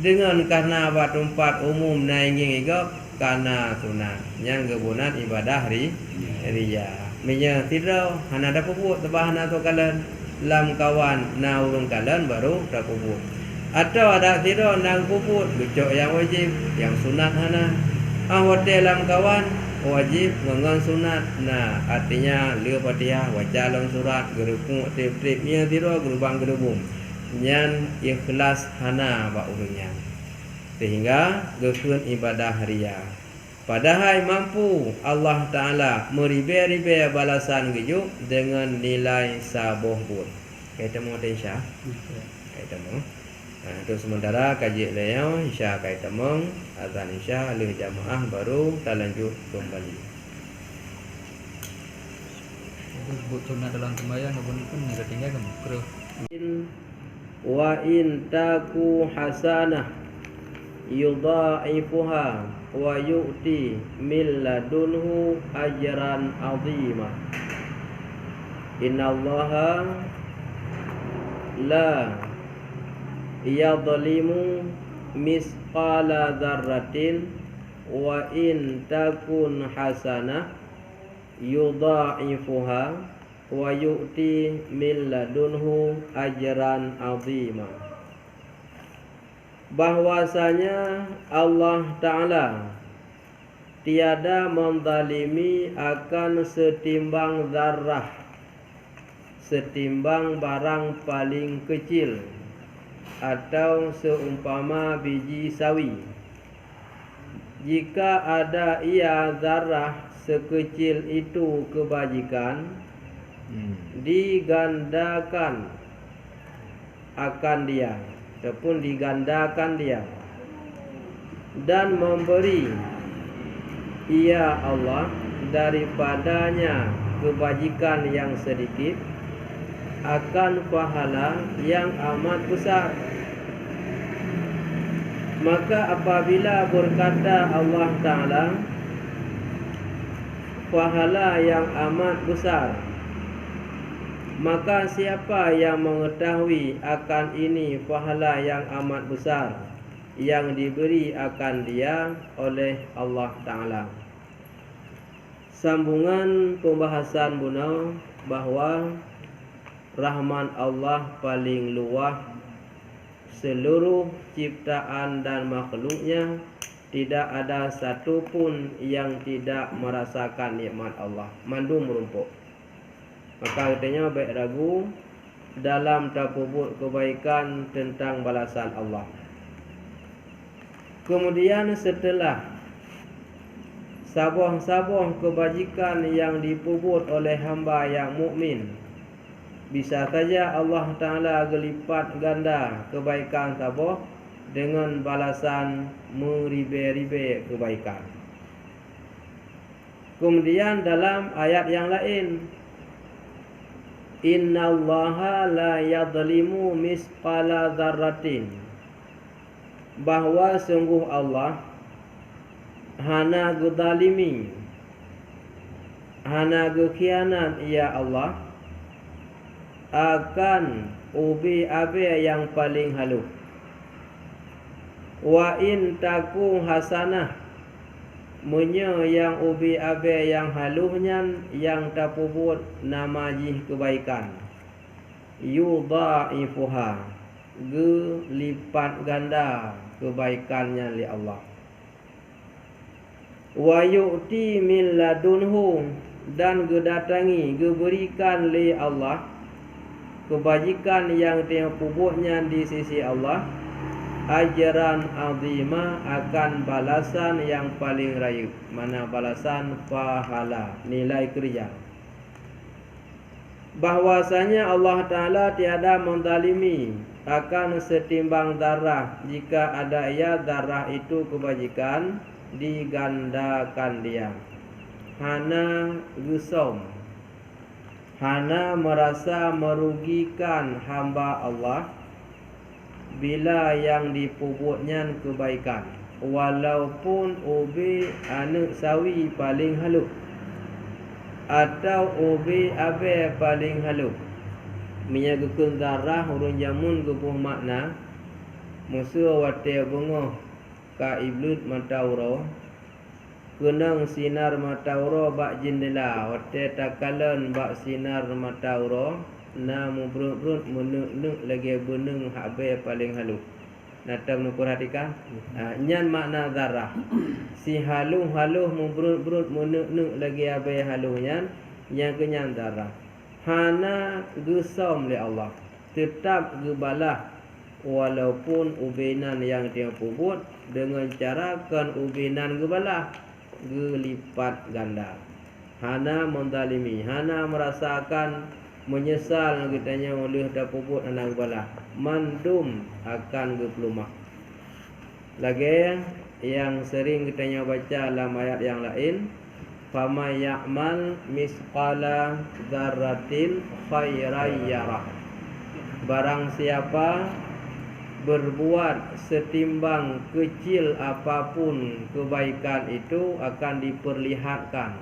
Dengan karena bak tempat umum na ingin igap karena sunat. Yang kebunat ibadah ria. Menyang sidra hana dapat buat sebab hana tu kalan lam kawan na urung kalan baru dapat buat. Atau ada sidra nang puput gecok yang wajib, yang sunat hana. Hotel lam kawan wajib ngangang sunat. Nah, artinya le Fatihah waca lam surat geruku tip-tip nya sidra gerubang gerubung. Nyan ikhlas hana ba urungnya. Sehingga gekeun ibadah ria. Padahal mampu Allah Ta'ala meribe-ribe balasan gejuk dengan nilai saboh pun. Kita mau Isya? Kita mau. Untuk sementara kaji leo Isya kita mau azan Isya oleh jamaah baru kita lanjut kembali. Buat sunat dalam sembahyang pun ketinggalan ke makruh. Wa in taku hasanah yudha'ifuha wa yu'ti min ladunhu ajran 'azima. Innallaha la yadhlimu misqala dzarratin wa in takun hasanah yudha'ifuha wa yu'ti min ladunhu ajran 'azima. Bahwasanya Allah Ta'ala tiada menzalimi akan setimbang zarrah, setimbang barang paling kecil atau seumpama biji sawi. Jika ada ia zarrah sekecil itu kebajikan, digandakan akan dia ataupun digandakan dia, dan memberi ia Allah daripadanya kebajikan yang sedikit akan pahala yang amat besar. Maka apabila berkata Allah Ta'ala pahala yang amat besar, maka siapa yang mengetahui akan ini pahala yang amat besar yang diberi akan dia oleh Allah Ta'ala. Sambungan pembahasan buna bahawa rahmat Allah paling luas, seluruh ciptaan dan makhluknya tidak ada satu pun yang tidak merasakan nikmat Allah. Mandum merumpuk. Maka katanya baik ragu dalam tapubut kebaikan tentang balasan Allah. Kemudian setelah sabah-sabah kebajikan yang dipubut oleh hamba yang mukmin, bisa saja Allah Ta'ala gelipat ganda kebaikan sabah dengan balasan meribe-ribe kebaikan. Kemudian dalam ayat yang lain, innallaha la yadhlimu misqala dzarratin, bahawa sungguh Allah hana gezalimi, hana gekhianat ya Allah akan ubi abe yang paling halus. Wa in taku hasanah, menye yang ubi abe yang halusnya yang tapubut nama jih kebaikan, yudha'ifuha, lipat ganda kebaikannya li Allah. Wa yu'ti min ladunhu, dan gedatangi geberikan li Allah kebajikan yang dia pubutnya di sisi Allah, ajaran azima, akan balasan yang paling raya. Mana balasan pahala, nilai kerja. Bahwasanya Allah Ta'ala tiada menzalimi akan setimbang darah. Jika ada ia darah itu kebajikan, digandakan dia. Hana gusom, hana merasa merugikan hamba Allah bila yang dipubutnya kebaikan, walaupun ubi anak sawi paling halus atau ubi abe paling halus. Menyagakan darah urun jamun kepuh makna musuh wate bungoh ka iblut matauro, kenang sinar matauro bak jendela, wate takalan bak sinar matauro, na mubrut-brut menuk-nuk lagi benung habe paling halus. Nata memperhatikan nyan makna darah. Si haluh-haluh mubrut-brut menuk-nuk lagi habe haluhnya yang kenyan darah. Hana gesom li Allah, tetap gebalah walaupun ubinan yang dia pubut dengan cara kan ubinan gebalah gelipat ganda. Hana menzalimi, hana merasakan menyesal kitanya oleh dah puput anak bala, mandum akan geplumah. Lagi yang sering kitanya baca dalam ayat yang lain, fama ya'mal misqala dzarratin khairan yarah, barang siapa berbuat setimbang kecil apapun kebaikan itu akan diperlihatkan.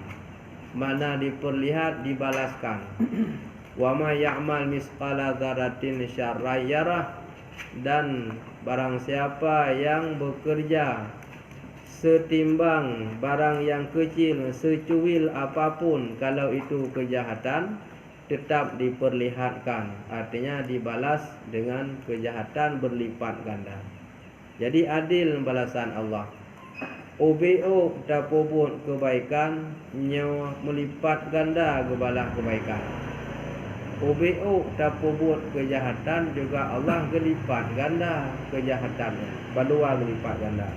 Mana diperlihat, dibalaskan. Wa ma ya'mal misqala dzarratin syarran yarah, dan barang siapa yang bekerja setimbang barang yang kecil secuil apapun, kalau itu kejahatan, tetap diperlihatkan, artinya dibalas dengan kejahatan berlipat ganda. Jadi adil balasan Allah. OBO tapubut kebaikan nyawa melipat ganda gebalah kebaikan. OBO tapubut kejahatan juga Allah gelipat ganda kejahatannya, badua gelipat ganda.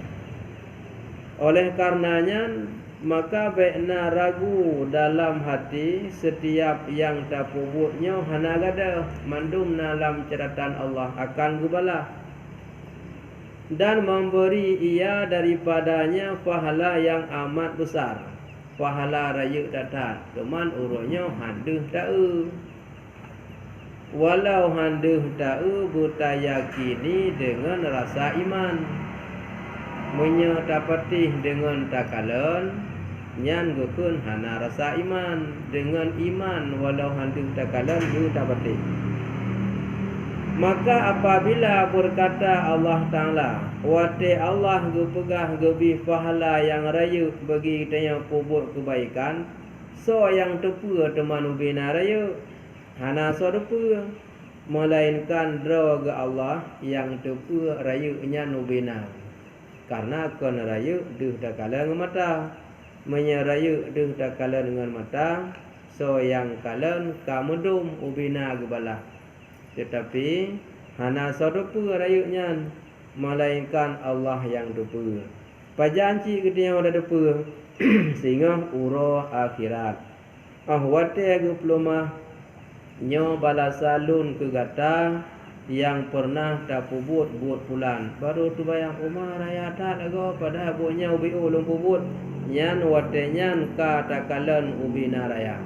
Oleh karenanya maka baikna ragu dalam hati setiap yang tapubutnya hana gada mandum dalam catatan Allah akan gebalah, dan memberi ia daripadanya pahala yang amat besar, pahala raya datat. Teman urutnya handuh ta'u, walau handuh ta'u buta yakini dengan rasa iman. menyatapati dengan takalan nyan gukun hana rasa iman dengan iman walau hantu takalan gu dapati. Maka apabila berkata Allah Ta'ala, wate Allah gu pegah gebi pahala yang raya bagi kita yang kubur kebaikan, so yang tepu teman ubina raya hana so tepu, melainkan draw ke Allah yang tepu raya nyan ubina. Karena kon raya duh dakala dengan mata, menyeraya duh dakala dengan mata, so yang kalan kamudum ubina gebala. Tetapi hana sodopu rayuknya, melainkan Allah yang dupu. Pajanci kita yang ada dupu sehingga uro akhirat. Wate gu pluma nyo balasalun ke gata yang pernah tak pubut buat pulan. Baru tu bayang umar raya tak lagu pada buatnya ubi ulung pubut. Nyan wate nyan ka takalan ubina raya.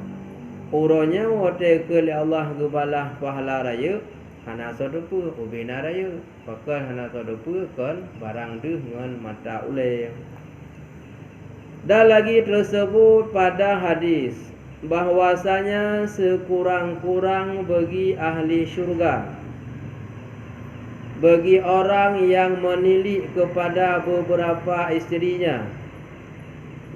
Uronya wate ke Allah gu balah pahala raya. Hana sodopu ubina raya. Pakal hana sodopu kan barang duh ngan mata ule. Dan lagi tersebut pada hadis bahwasanya sekurang-kurang bagi ahli syurga, bagi orang yang menilik kepada beberapa istrinya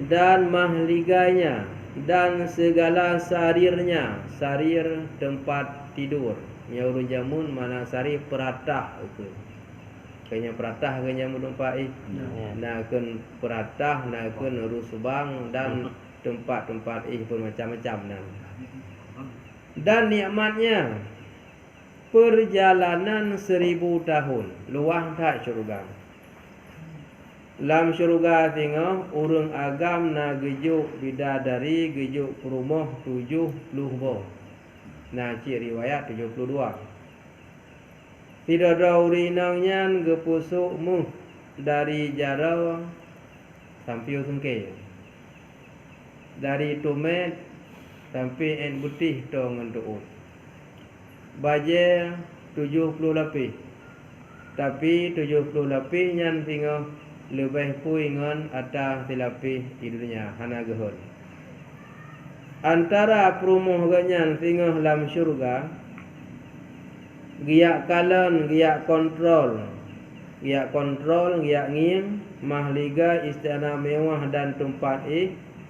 dan mahliganya dan segala sarirnya, sarir tempat tidur. Nyaurun jamun mana sari peratah itu. Kayaknya peratah kayaknya menumpak nak kun peratah, nak kun rusbang dan tempat-tempat bermacam-macam nan. Dan nikmatnya perjalanan 1000 tahun luah tak syurga. Lam syurga tengok urang agam na gejuk bidadari gejuk rumah 70 boh. Nah cik riwayat 72. Tidak ada urinangnya gepusuk muh dari jarau sampai sungke. Dari tumet sampai en putih tongan tuut. Baje 70 lapis. Tapi 70 lapis nyan tinggal lebih puingan atas lapis tidurnya hana gehon. Antara perumuh ganyan tinggal dalam syurga, giak kalan, giak kontrol, giak ngiem, mahliga istana mewah dan tempat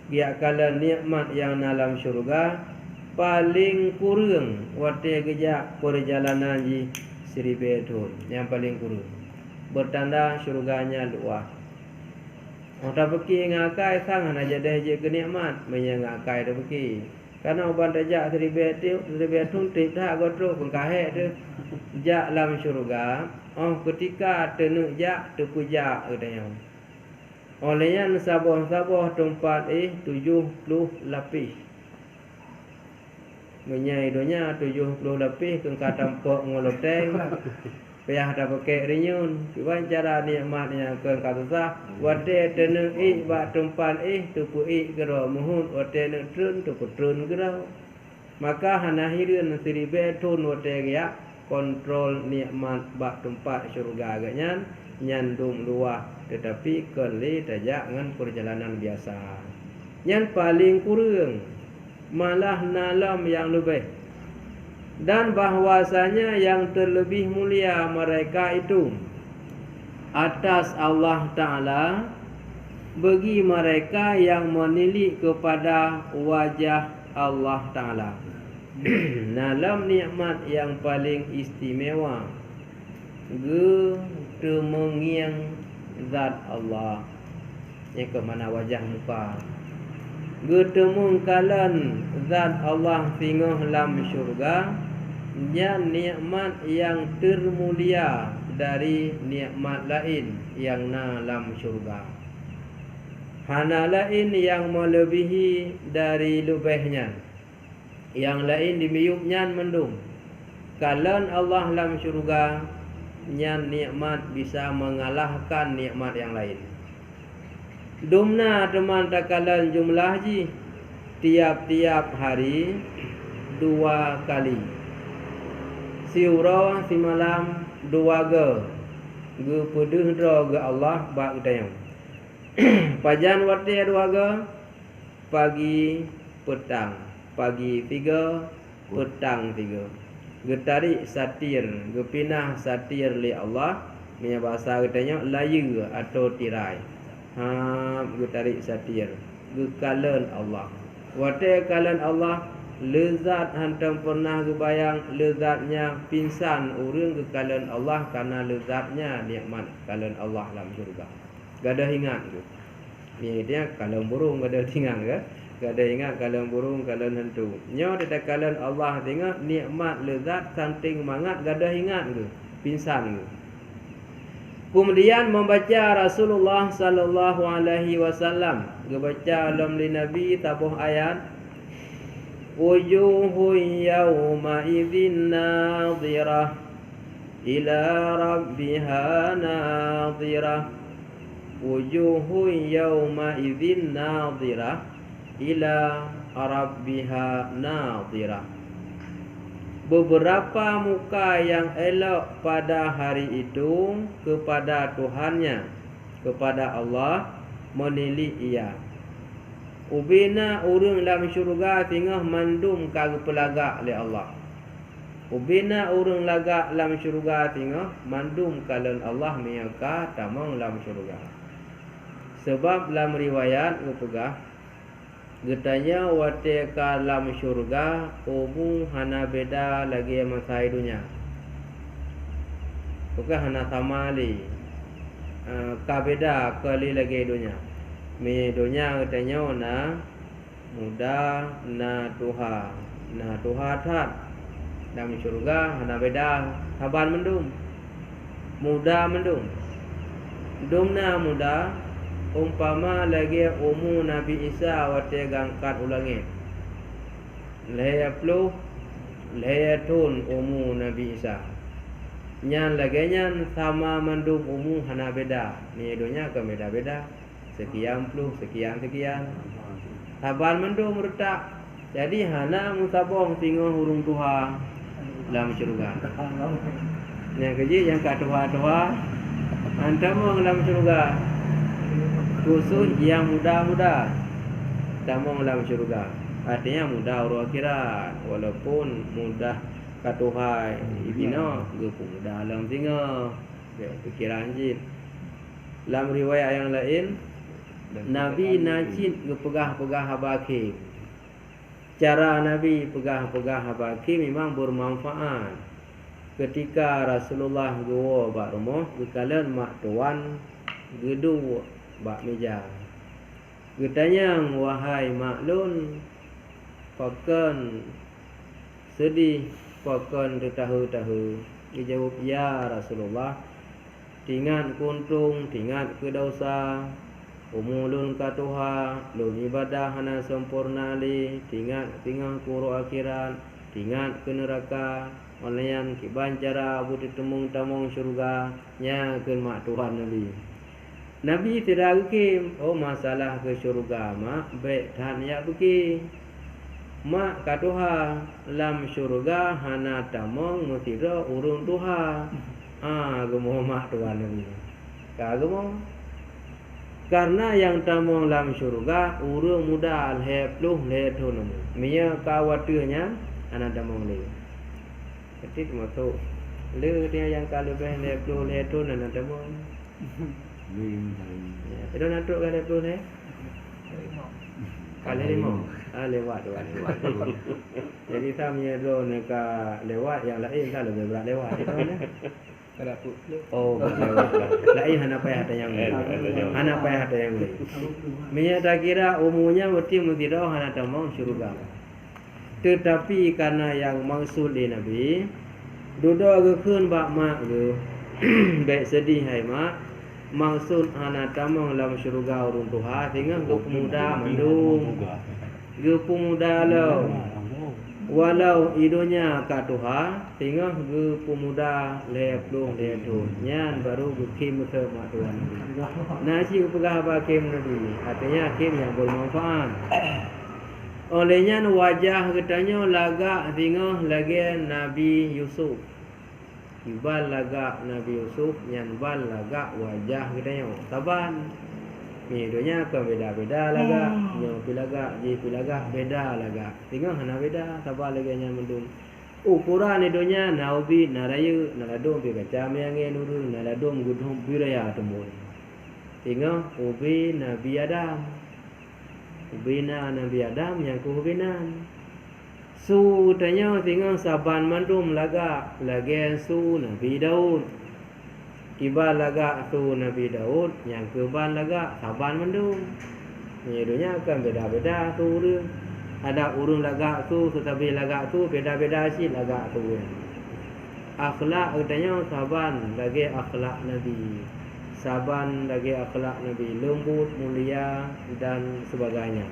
giak kalan nikmat yang dalam syurga paling kurang wate gejak perjalanan ji 1000 tahun yang paling kurang. Bertanda syurganya luah. Orang pergi ngakai sang hana jadi je kenikmat menyengakai dah pergi. Karena uban tajak 1000 tahun tidak godrok pengkahek tu. Jak dalam syurga, ketika tenuk jak terpujak katanya. Olehnya sabah-sabah tempat 70 lapis. Menyai donya 70 lapis kengka tampak ngoloteng. Payah dah pakai rinyun. Cuba cara nikmatnya ke kata wate tenuk bak tempat tupu gero muhun wate nek trun tupu trun gero. Maka hana hireun 1000 tahun wate ya kontrol nikmat bak tempat syurga agaknya nyandung luah tetapi keli tajak ngan perjalanan biasa. Yang paling kurang malah nalam yang lebih. Dan bahwasanya yang terlebih mulia mereka itu atas Allah Ta'ala bagi mereka yang menilik kepada wajah Allah Ta'ala. Dalam nikmat yang paling istimewa temengiang zat Allah yang ke mana wajah muka getemung kalan zat Allah tinggal dalam syurga yang nikmat yang termulia dari nikmat lain yang dalam syurga. Hana lain yang melebihi dari lebihnya. Yang lain dimiupnya mendung. Kalan Allah dalam syurga yang nikmat bisa mengalahkan nikmat yang lain. Dumna teman takalan jumlah ji tiap-tiap hari 2 kali. Siuro si malam 2 ge. ge pedeh ge Allah bak kita yang. Pajan waktu dua ge pagi petang, pagi 3 petang 3. Ge tarik satir, ge pinah satir li Allah, punya bahasa katanya layu atau tirai. Ge tarik satir, ge kalen Allah. Waktu kalen Allah lezat hantam pernah ge bayang lezatnya pingsan urang ge kalen Allah karena lezatnya nikmat kalen Allah dalam syurga. Gadah ingat tu. Ni dia kalau burung gadah ingat ke? Gadah ingat kalau burung kalau hantu. Nyo dekat kalen Allah tengok nikmat lezat santing mangat gadah ingat ke? Pingsan ke? Kemudian membaca Rasulullah sallallahu alaihi wasallam, gebaca alam li Nabi tabuh ayat wujuhun yawma idzin nadhirah ila rabbiha nadhirah. Wujuhun yawma idzin nadhirah ila rabbiha nadhirah. Beberapa muka yang elok pada hari itu kepada Tuhannya, kepada Allah menilik ia. Ubina urang dalam syurga tengah mandum kag pelagak oleh Allah. Ubina urang lagak dalam syurga tengah mandum kalen Allah miaka tamang dalam syurga. Sebab dalam riwayat gepegah getanya wate kalam syurga umu hana beda lagi masa dunia. Bukan hana tamali kabeda kali lagi dunia. Mi dunia getanya na muda na tuha tat. Dalam syurga hana beda haban mendum. Muda mendum. Dumna muda umpama lagi umu Nabi Isa wate gangkat ulangi. Leya plu leya tun umu Nabi Isa. Nyan lagi nyan sama mandum umu hana beda. Ni dunia ke beda-beda. Sekian plu, sekian. Taban mandum retak. Jadi hana musabong tinggal hurung tuha dalam syurga. Yang keji yang kat tuha-tuha antamong dalam syurga. Khusus yang muda-muda tamong dalam syurga. Artinya muda urang akhirat. Walaupun muda katuhai ibina gepu muda dalam singa. Pikiran jin. Dalam riwayat yang lain Nabi najid gepegah-pegah habakim. Cara Nabi pegah-pegah habakim memang bermanfaat. Ketika Rasulullah gowo bak rumah gekalan mak tuan gedu bak meja. Getanya wahai maklun pakan sedih pakan tertahu-tahu. Dia jawab ya Rasulullah, tingat kuntung, tingat ke dosa, umulun katuha, lun ibadah hana sempurna li, tingat kuru akhirat, tingat ke neraka, olayan kibancara buti temung-temung syurga, nya ke mak Tuhan Nabi. Nabi tidak hakim, oh masalah ke syurga mak, baik tahan ya pergi. Mak katuha, lam syurga hana tamong mutira urung tuha. Gemoh mak Tuhan Nabi. Gemoh. Karena yang tamong lam syurga, urung muda alhepluh lehun. Mia kawatirnya, anak tamong le. Ketik masuk. Le dia yang kalau lebih lehpluh lehun anak tamong. Itu nak kan lehpluh le? Kali lima. Lewat. Jadi samnya do neka lewat yang lain kan lebih berat lewat itu kan. Kalau oh lewat. Lain hana payah ada yang lain. Hana payah ada yang lain. Mia tak kira umumnya mesti dah hana tamong syurga. Tetapi karena yang maksud di Nabi duduk ke keun bak mak ke baik sedih hai mak. Maksud hana tamong dalam syurga urung tuha sehingga ke pemuda mandung. Ke pemuda lo. Walau idonya katuha sehingga ke pemuda lepluh letu. Nyan baru bukim ke mak Tuhan. Nasi pegah bakim Nabi. Artinya hakim yang bermanfaat. Olehnya wajah katanya lagak sehingga lagi Nabi Yusuf. Ibal lagak Nabi Yusuf nyan bal lagak wajah kita taban. Ni donya ke beda-beda lagak. Nyo pi lagak, ji pi lagak beda lagak. Tengok hana beda taban lagi nyan mendung. Ukuran ni donya naubi narayu naladum pi kaca meyange nurun naladum gudhum biraya temun. Tengok ubi Nabi Adam. Ubina Nabi Adam yang kubinan. Su tanya tengok saban mandum laga lagi su Nabi Daud. Iba laga su Nabi Daud yang keban laga saban mandum. Nyedonya akan beda-beda tu urang. Ada urang laga tu tetapi laga tu beda-beda si laga tu. Akhlak tanya saban lagi akhlak Nabi. Saban lagi akhlak Nabi lembut, mulia dan sebagainya.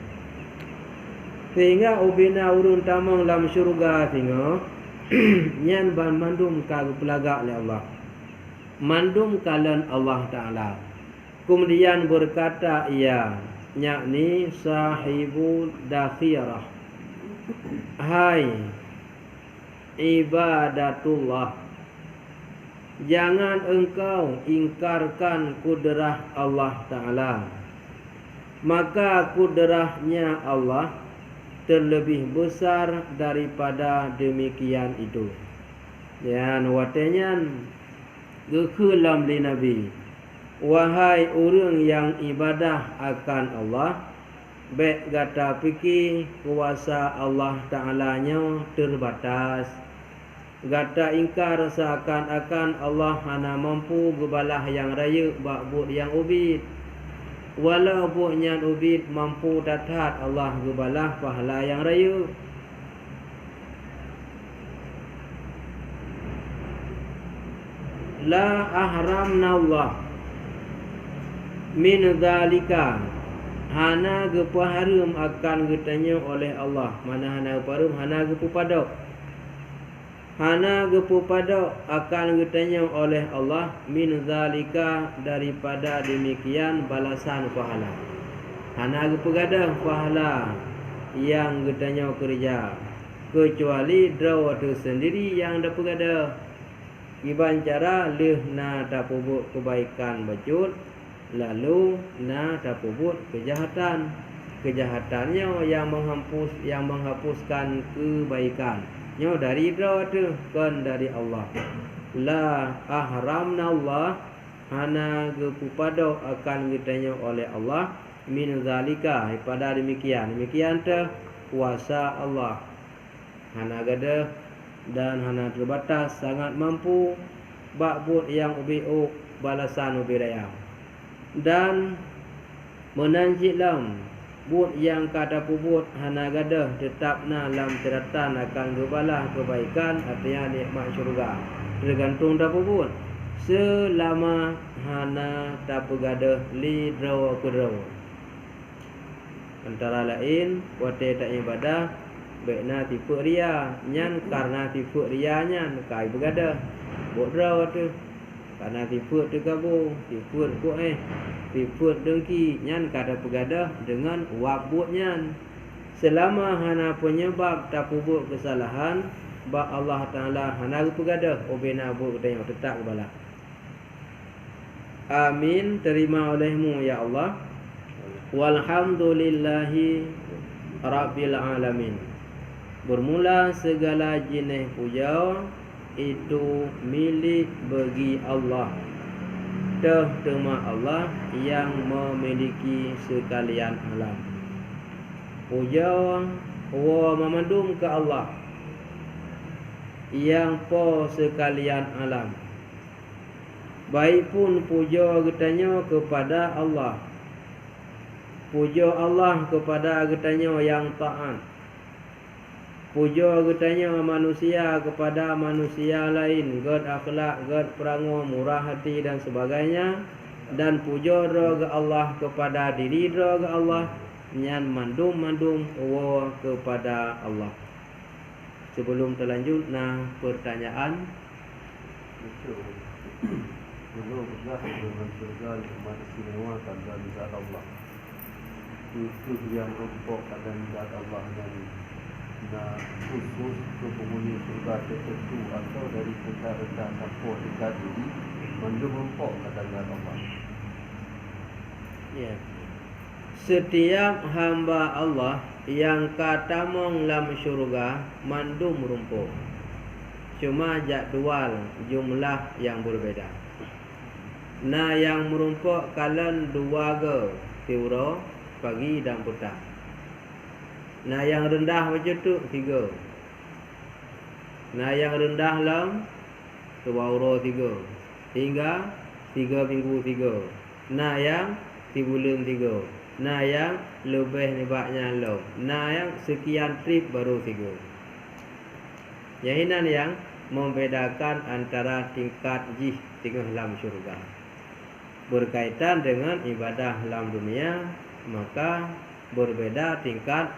Sehingga ubina urun tamang dalam syurga tengok nyan ban mandum ka pelagak oleh Allah. Mandum kalan Allah Taala. Kemudian berkata ia yakni sahibu dakhirah. Hai ibadatullah, jangan engkau ingkarkan kudrah Allah Ta'ala. Maka kudrahnya Allah terlebih besar daripada demikian itu. Dan watenyan gekulam li Nabi, wahai orang yang ibadah akan Allah, baik kata fikir kuasa Allah Ta'ala-nya terbatas. Gata ingkar seakan-akan Allah hana mampu gebalah yang raya bakbut yang ubid. Walau bu'nya ubid mampu datat Allah gebalah pahala yang raya. La ahramna Allah min dzalika, hana gepaharum akan getanya oleh Allah. Mana hana gepaharum, hana gepupadok. Hana gepupadok akan getanya oleh Allah min dzalika, daripada demikian balasan pahala. Hana gepegadah pahala yang getanya kerja, kecuali draw tu sendiri yang dapat gadah. Iban cara leh na tapubut kebaikan bacut, lalu na tapubut kejahatan. Kejahatannya yang menghapuskan kebaikan. Nyo dari draw tu kan dari Allah. La ahramna Allah, hana gepupadok akan ditanya oleh Allah min zalika, pada demikian. Demikian tu kuasa Allah. Hana gada dan hana terbatas, sangat mampu bakbut yang ubiuk balasan ubi raya. Dan menanjik lam but yang kata pubut hana gadah tetapna lam ceratan akan gebalah kebaikan, artinya nikmat syurga tergantung dah pubut selama hana tak gadah li draw ke draw. Antara lain wate tak ibadah baikna tipu ria nyan, karena tipu ria nyan kai bergadah buat draw tu, karena tipu tu gabung tipu ku tipu dengki nyan kada pegadah dengan wabut nyan. Selama hana penyebab tak pubut kesalahan ba Allah Taala hana pegadah obena bu tengok tetap bala. Amin, terima olehmu ya Allah. Walhamdulillahi rabbil alamin. Bermula segala jenis puja itu milik bagi Allah. Tema Allah yang memiliki sekalian alam. Puja wa memandum ke Allah yang po sekalian alam. Baik pun puja getanya kepada Allah. Puja Allah kepada getanya yang taat. Puja getanya manusia kepada manusia lain, god akhlak, god perangu, murah hati dan sebagainya. Dan puja ke Allah kepada diri ke Allah, nyan mandum-mandum wa kepada Allah. Sebelum terlanjut, nah pertanyaan. Belum pernah dengan surga yang istimewa karena di saat Allah. Itu yang rumpuk karena di saat Allah. nah khusus ke penghuni surga tertentu atau dari rekan-rekan siapa dikati mendung rempok katakan Allah. Ya. Setiap hamba Allah yang katamong lam syurga mandum rumpuk. Cuma jadual jumlah yang berbeza. Nah yang merumpuk kalian dua ke tiura pagi dan petang. Nah yang rendah macam tu 3. Nah yang rendah lam Tuwauro 3 hingga 3 minggu 3. Nah yang 3 bulan 3. Nah yang lebih nebaknya lo. Nah yang sekian trip baru 3. Yang ini yang membedakan antara tingkat jih tengah lam syurga. Berkaitan dengan ibadah lam dunia, maka berbeda tingkat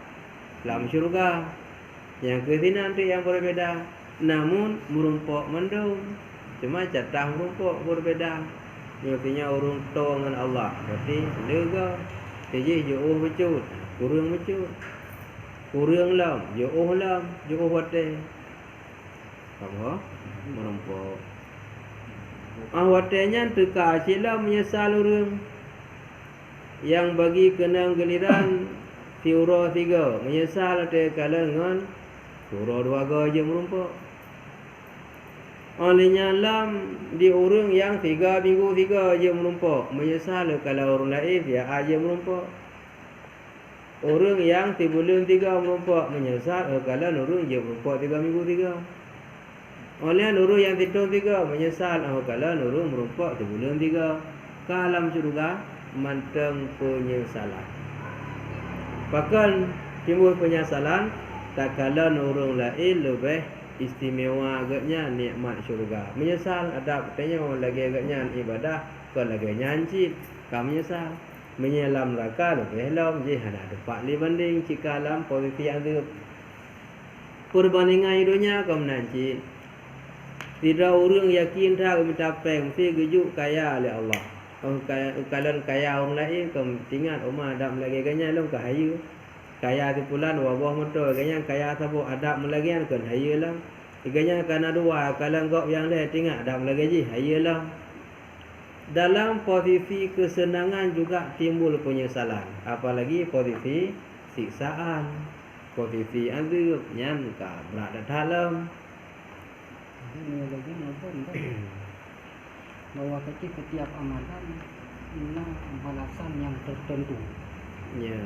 lam syurga. Yang ketiga nanti yang berbeda. Namun merumpuk mendung. Cuma jatah merumpuk berbeda. Artinya urung to dengan Allah. Berarti lega. Jadi jauh becut, kurang becut. Kurang lam, jauh wate. Kamu merumpuk. Watenya teka sila menyesal urang. Yang bagi kena giliran tiura 3 menyesal ada kalangan tiura 2 gaja merumpuk. Olehnya lam di orang yang 3 minggu 3 je merumpuk menyesal kalau orang lain dia aja merumpuk. Orang yang 3 bulan 3 merumpuk menyesal kalau orang je merumpuk 3 minggu 3. Oleh orang yang tidur 3 menyesal kalau orang merumpuk 3 bulan 3. Kalam syurga manteng penyesalan. Bahkan timbul penyesalan tak kala orang lain lebih istimewa agaknya nikmat syurga. Menyesal ada katanya orang lagi agaknya ibadah kau lagi nyanci kau menyesal. Menyelam neraka lebih lam je ada dapat banding jika alam posisi yang tu perbandingan hidupnya kau menanci. Tidak orang yakin dah mencapai mesti gejuk kaya oleh Allah. Kalau kaya orang lain kau tinggal rumah ada lagi agaknya long kaya. Kaya tu pulan wabah motor agaknya kaya sabu ada lagi kan hayalah. Iganya kana dua kalau engkau yang lain tinggal ada lagi je hayalah. Dalam posisi kesenangan juga timbul penyesalan. Apalagi posisi siksaan. Posisi azab nyangka berada dalam. Ini lagi nonton bahwa setiap amalan punya balasan yang tertentu. Ya.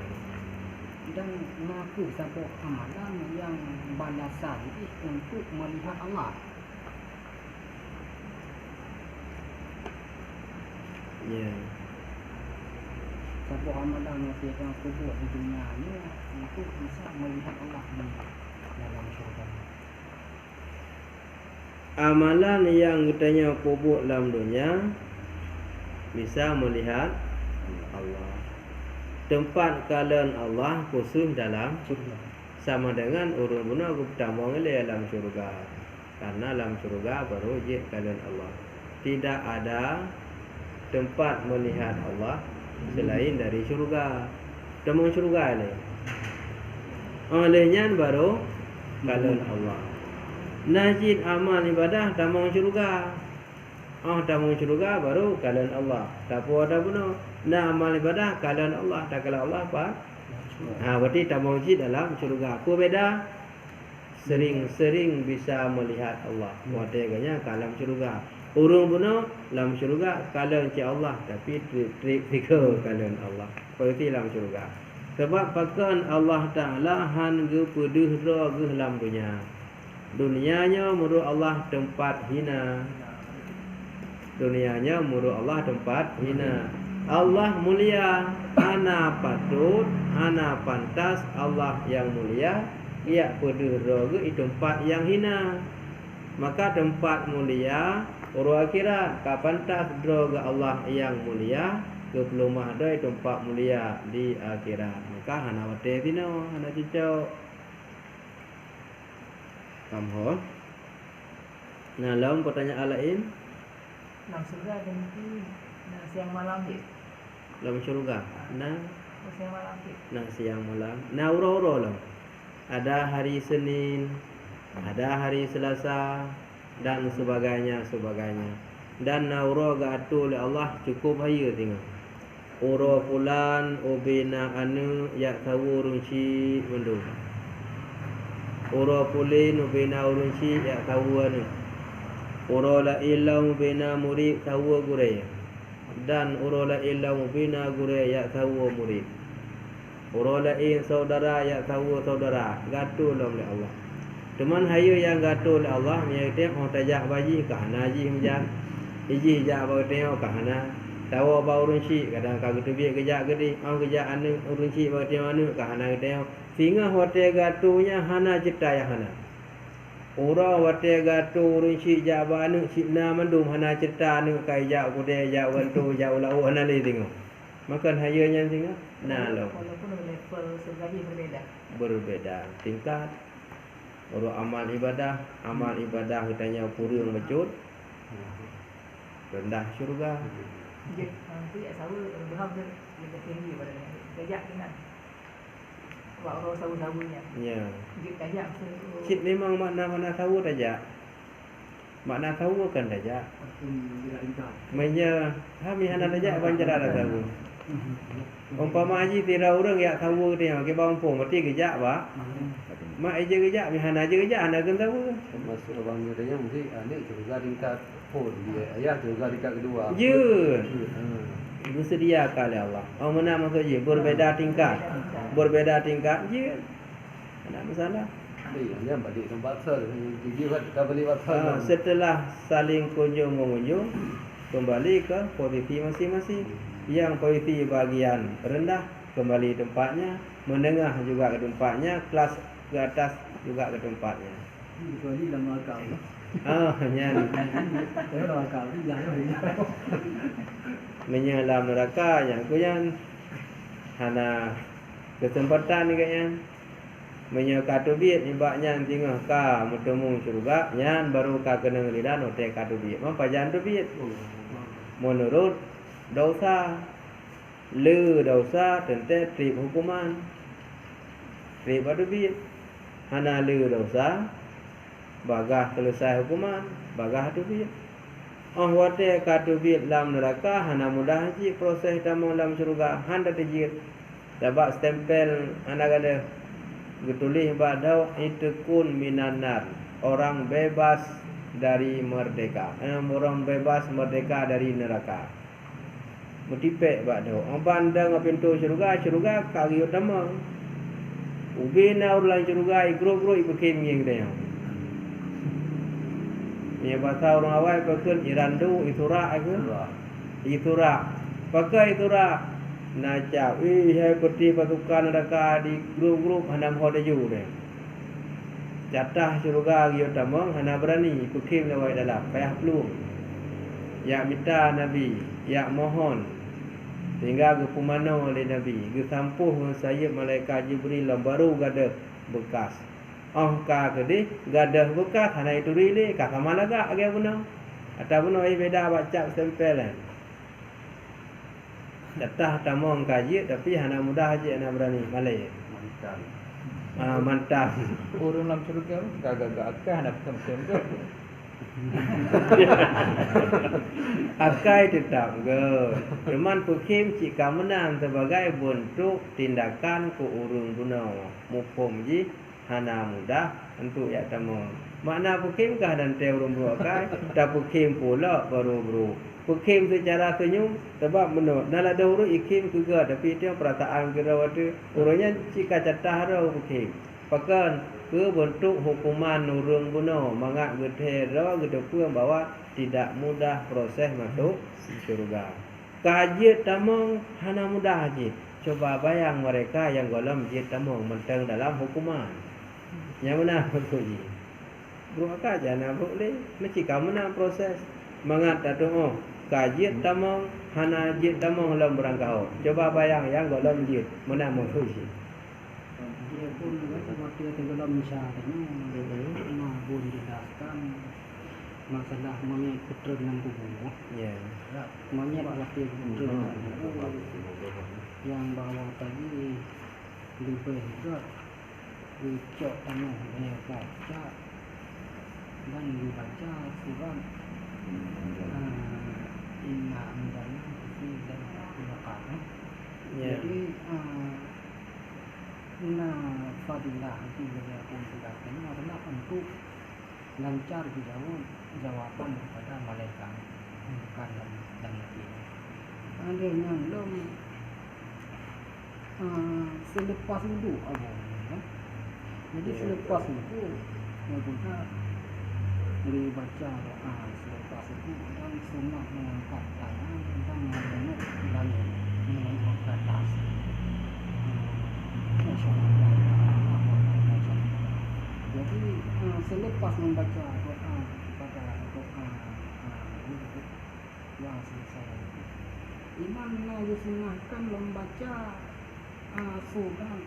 Dan mengaku satu amalan yang balasan untuk melihat Allah. Ya. Satu amalan yang kita buat di dunia ini untuk bisa melihat Allah di dalam syurga. Amalan yang katanya pobok dalam dunia bisa melihat Allah. Tempat kalian Allah khusus dalam Syurga. sama dengan urun guna aku pertama ngelih dalam syurga. Karena dalam syurga baru je kalian Allah. Tidak ada tempat melihat Allah selain dari syurga. Temu syurga ni. Olehnya baru kalian Allah. Najid amal ibadah tamang syurga. Tamang syurga baru kalian Allah. Tak apa ada pun. Nah amal ibadah kalian Allah. Tak kalian Allah apa? Berarti tamang syurga dalam syurga. Apa beda? Sering-sering bisa melihat Allah. Wadahnya kalam syurga. Urung pun dalam syurga kalian ci Allah. Tapi trik fikir kalian Allah. Berarti dalam syurga. Sebab pakan Allah Ta'ala han ge pedih ra ge dalam dunia. Dunianya menurut Allah tempat hina. Dunianya menurut Allah tempat hina. Allah mulia, ana patut, ana pantas Allah yang mulia. Ia pedih roga itu tempat yang hina. Maka tempat mulia urut akhirat kapan tas roga Allah yang mulia ke pelumah doi tempat mulia di akhirat. Maka hana wate tino, hana cicau. Kamho. Nah, lawan pertanyaan lain. Dalam surga ada mungkin siang malam je. Dalam syurga. Nah, Siang malam je. siang malam. Nah, uro-uro lah. ada hari Senin, ada hari Selasa dan sebagainya. Dan naura gatu oleh Allah cukup haya tengok. Ura fulan ubina anu ya tahu runci mendu. Ura pulin ubina runci ya tahu anu. Ura la ilau ubina murid tahu gure. Dan ura la ilau ubina gure ya tahu murid. Ura la in saudara ya tahu saudara. Gatu oleh Allah. Teman hayu yang gatu oleh Allah dia tengok tajak baji ke hana ji menjan. Iji jak bau tengok ke hana. Tahu bau runci kadang kagak tu biar kejak gede. Kejak anu runci bau tengok anu ke hana tengok. Sehingga hotel gatunya hana cipta ya hana. Orang hotel gatu runci jak bau anu sipna mandum hana cipta anu kai jak kude jak wantu jak ulau hana le tengok. Makan hayanya tengok. Nah lo. Walaupun level surga Berbeda tingkat. Orang amal ibadah katanya kurang becut. Rendah syurga. Dia nanti sahur berham dia lebih tinggi pada gajah kan. Wak orang sahur-sahurnya. Ya. Dia gajah Cip memang makna tahu saja. Makna tahu kan saja. Menya kami hana saja banjara tahu. Umpama haji tira orang ya tahu dia ke bampung mesti gejak ba. Mak aja gejak mi hana aja gejak hana kan tahu. Termasuk abang dia yang mesti adik juga tingkat pun dia ayah juga tingkat kedua. Je. Disediakan oleh Allah. Mana maksud je berbeza tingkat. Berbeza tingkat je. Tak ada masalah. Dia balik tempat sel. Gigi tak balik pasal. Setelah saling kunjung mengunjung kembali ke posisi masing-masing. Yang posisi bagian rendah kembali tempatnya, menengah juga ke tempatnya, kelas ke atas juga ke tempatnya. Kecuali dalam akal. Nyan. Dalam akal jangan. Menyelam neraka yang kuyan hana kesempatan ni kayaknya. Menyekatubit ibaknya tengah ka bertemu syurga nyan baru ka kena ngelidan hotel katubit. Mampa jangan tubit. Menurut dosa le dosa tente trip hukuman. Trip katubit. Hana le dosa bagah selesai hukuman, bagah tubit. Hotel katubit dalam neraka hana mudah haji proses tamang dalam syurga handa tejir. Dapat stempel anak ada ditulis badau itukun minanar, orang bebas dari merdeka. Orang bebas merdeka dari neraka. Mutipek badau. Orang pandang pintu syurga kaki utama. Ubina ulang syurga igro-gro ibukim yang dia. Ni bahasa orang awal pakai irandu itura aku. Itura. Pakai itura. Naca, hai peti pasukan neraka di grup-grup hanam hodaju deh. Jatah syurga giyo tamang hana berani kukim lawai dalam payah pelung. Ya minta Nabi, ya mohon. Sehingga gepumano oleh Nabi, gesampuh saya malaikat Jibril baru gada bekas. Ka gede gada bekas hana itu rile ka sama laga age guna. Ataupun ai beda baca stempelan. Jatah tamang kaji tapi hana mudah aja hana berani malai. Mantap. Orang dalam syurga gagak akah nak macam tu. Akai tetap ke. Teman pukim jika menang sebagai bentuk tindakan ke urung guna. Mukum ji hana mudah untuk ya tamang. Makna pukim kah dan te urung bro akai, tak pukim pula baru bro. Pukim secara senyum sebab menurut nala dahulu ikim juga tapi itu perasaan kira waktu urangnya jika catah dah pukim. Pakan ke bentuk hukuman urung guna mangak gede rawa gede puang bahwa tidak mudah proses masuk syurga. Kaji tamang hana mudah haji. Coba bayang mereka yang golem je tamang mentang dalam hukuman. Yang mana betul. Bro akak jangan boleh mesti kamu nak proses mangat datang kaji tamang hana je tamang dalam berangkau. Coba bayang yang golem je mana musuh. Dia pun waktu itu dalam misalnya pun dijelaskan masalah monyet putra dengan kubur. Ya. Monyet waktu putra yang bawa tadi lebih berat Dicok tanah dia baca dan dibaca surat inna anzalna fi lailatul qadar. Ya. Jadi inna fadilah fi lailatul qadar ini adalah untuk lancar jawaban daripada malaikat bukan dan lagi. Ada yang belum selepas wudu ya. Jadi Ya. selepas itu kita dibaca doa selepas itu dan sunat mengangkat tangan dan menengok langit menengok ke atas. Jadi selepas membaca doa kepada doa yang selesai itu, imam disunahkan membaca surat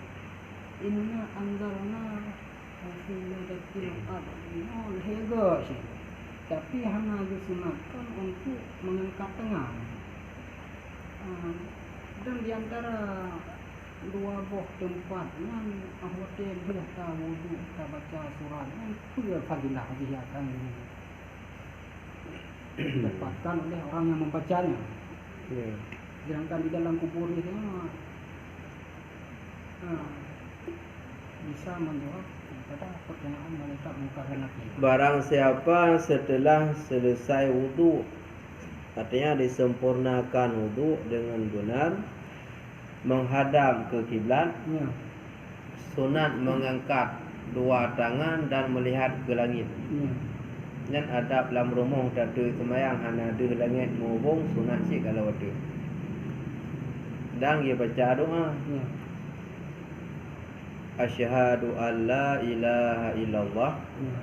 inna anzalna fi lailatul qadar. Hega sih. Tapi hanya disunahkan untuk mengangkat tangan. Dan di antara dua buah tempat yang hotel boleh wudu kita baca surat yang pura fadilah dihiakan didapatkan oleh orang yang membacanya. Ya. Sedangkan di dalam kubur itu bisa menjawab pada pertanyaan malaikat munkar dan nakir. Barang siapa setelah selesai wudu, artinya disempurnakan wudu dengan benar, menghadap ke kiblat, Ya. sunat mengangkat dua tangan dan melihat ke langit. Ya. Dan adab dalam rumah tak ada sembahyang hanya ada langit menghubung, sunat sih kalau ada. Dan dia baca doa, Ya. asyhadu an la ilaha illallah Ya.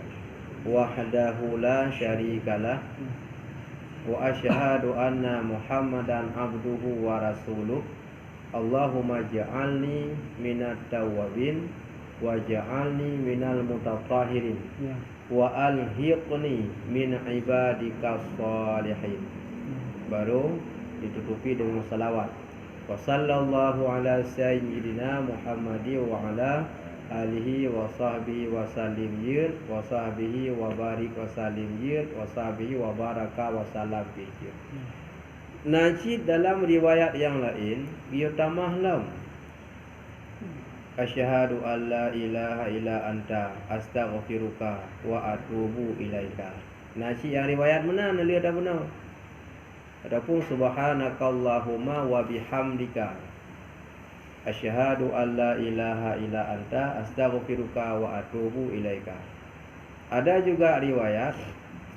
wahdahu la syarikalah Ya. wa asyhadu anna Muhammadan abduhu wa rasuluh. Allahumma ja'alni minat tawwabin wa ja'alni minal mutatahhirin Ya. wa alhiqni min ibadika shalihin. Baru ditutupi dengan salawat. Wa sallallahu ala sayyidina Muhammadi wa ala alihi wa sahbihi wa sallim yir wa sahbihi wa barik wa sallim yir wa sahbihi wa baraka wa salam yir. Najid dalam riwayat yang lain dia tambah lam. Asyhadu an la ilaha illa anta astaghfiruka wa atubu ilaika. Najid yang riwayat mana dia dah benar. Adapun subhanakallahumma wa bihamdika asyhadu an la ilaha illa anta astaghfiruka wa atubu ilaika. Ada juga riwayat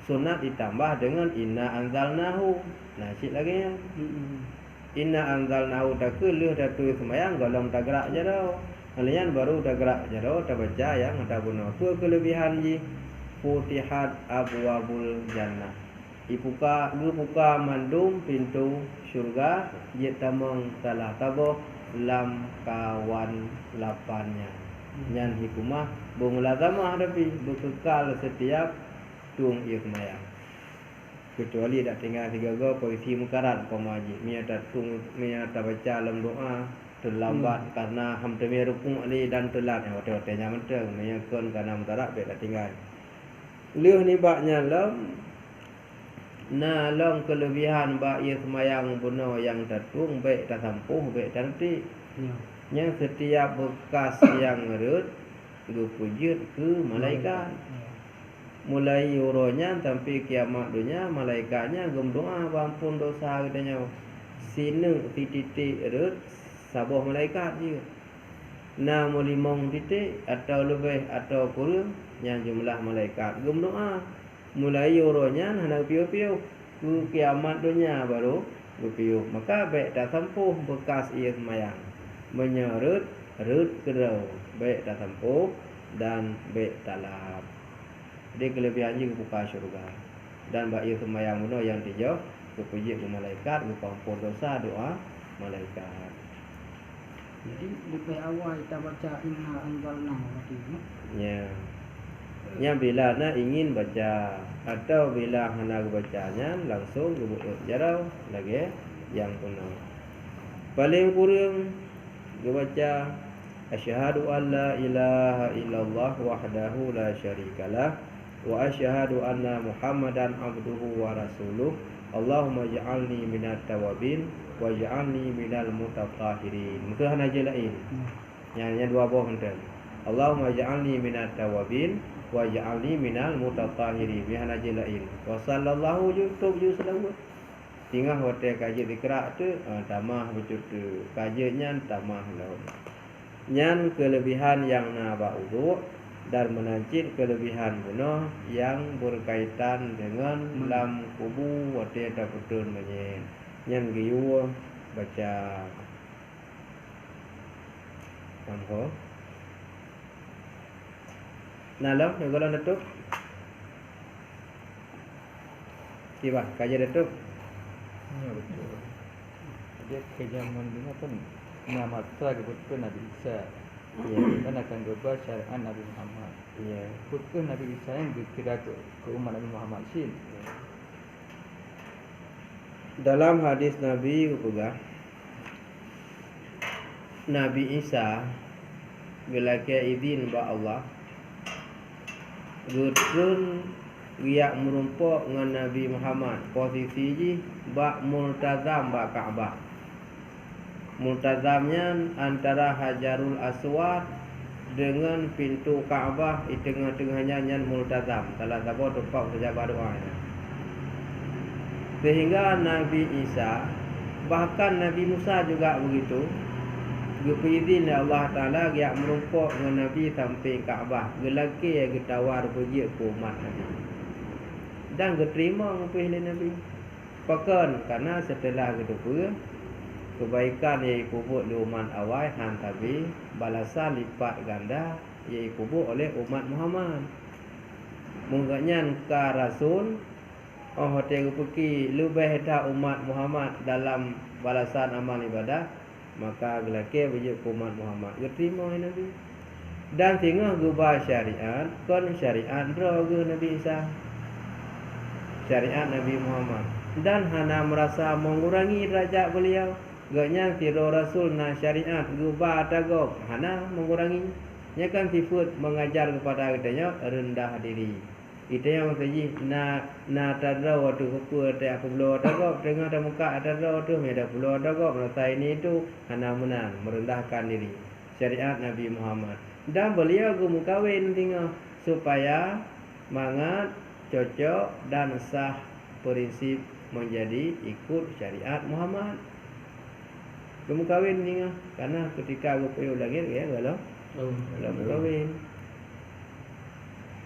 sunat ditambah dengan inna anzalnahu. Nasib lagi ya. Inna anzalnahu tak kelih dah tu sembahyang golong tak gerak je dah. Kalian baru tak gerak je dah, tak baca yang tak guna. Apa kelebihan ji? Futihat abwabul jannah. Dibuka mandum pintu syurga, dia tamang salah taboh lam kawan lapannya. Nyan hikmah bumulazamah tapi berkekal setiap tung ia kemayang. Kecuali tak tinggal 3 go posisi mukarat pemaji. Mia tak baca dalam doa terlambat karena hampir rukuk ni dan telat hotel-hotelnya menteng. Mia kon karena mutarak baik tak tinggal. Leuh ni baknya lam nah long kelebihan bak ia semayang benar yang datung baik tak sampuh baik cantik. Ya. Yang setiap bekas yang ngerut pujud ke malaikat. Mulai uronya sampai kiamat dunia malaikatnya gem doa ampun dosa katanya. Sini titik rut sabah malaikat dia. Nah mulimong titik atau lebih atau kurang yang jumlah malaikat gem doa. Mulai uronya hendak piu-piu ke kiamat dunia baru piu. Maka baik tak sampuh bekas ia semayang. Menyerut rut kerau baik tak sampuh dan baik tak lahap. Jadi kelebihannya buka syurga. Dan bak ia semayang benar yang dijauh kepuji ke malaikat, berpampur dosa doa malaikat. Jadi lebih awal kita baca inna anzalna tadi. Ya. Yang bila nak ingin baca atau bila hendak bacanya langsung gebuk jarau lagi yang benar. Paling kurang dia baca Asyhadu an la ilaha illallah wahdahu la syarikalah wa asyhadu anna Muhammadan abduhu wa rasuluh. Allahumma ij'alni minat tawabin waj'alni minal mutatahhirin. Muka hana je lain. Yang dua buah enten. Allahumma ij'alni minat tawabin waj'alni minal mutatahhirin. Bi hana je lain. Wa sallallahu ju selalu. Tinggal hotel kaji dikrak tu tamah betul tu. Kajinya tamah laut. Nyan kelebihan yang na ba'udhu dan menancit kelebihan bunuh yang berkaitan dengan lam kubu wate dapetun menyen. Nyan giyu baca Namho Nalam yang golong datuk Kiba kaji datuk Ya betul. Dia kejaman dengan pun nama teraga betul Nabi Isa. Ya. Dan akan berubah syariat Nabi Muhammad. Ya. Betul Nabi Isa yang dikira ke umat Nabi Muhammad sin. Dalam hadis Nabi juga Nabi Isa gelaka izin ba Allah gutun riak merumpok dengan Nabi Muhammad posisi ji ba multazam ba Kaabah. Multazamnya antara Hajarul Aswad dengan pintu Kaabah di tengah-tengahnya nyan multazam. Salah satu tempat terjaga doa. Sehingga Nabi Isa bahkan Nabi Musa juga begitu. Gepizin Allah Taala yang merumpok dengan Nabi sampai Kaabah. Gelaki yang getawar pergi ke umat Nabi. Dan geterima ngupih Nabi. Pakan karena setelah gitu kebaikan yang ikubuk di umat awal han tabi balasan lipat ganda yang ikubuk oleh umat Muhammad. Mungkinnya ka rasul hotel pergi lebih dah umat Muhammad dalam balasan amal ibadah, maka gelake wujud umat Muhammad terima Nabi. Dan tengah gubah syariat kon syariat droga Nabi Isa, syariat Nabi Muhammad, dan hana merasa mengurangi derajat beliau. Gaknya tiro rasul na syariat gubah tagok hana mengurangi. Nya kan sifat mengajar kepada kitanya rendah diri. Itu yang saji na tadra waktu kupu te aku belum tagok tengah ada muka tadra tu meda belum tagok merasa ini itu hana menang merendahkan diri. Syariat Nabi Muhammad. Dan beliau gumu kawin tinggal supaya mangat cocok dan sah prinsip menjadi ikut syariat Muhammad. Kamu kahwin ni karena ketika aku pergi lagi ya kalau kahwin.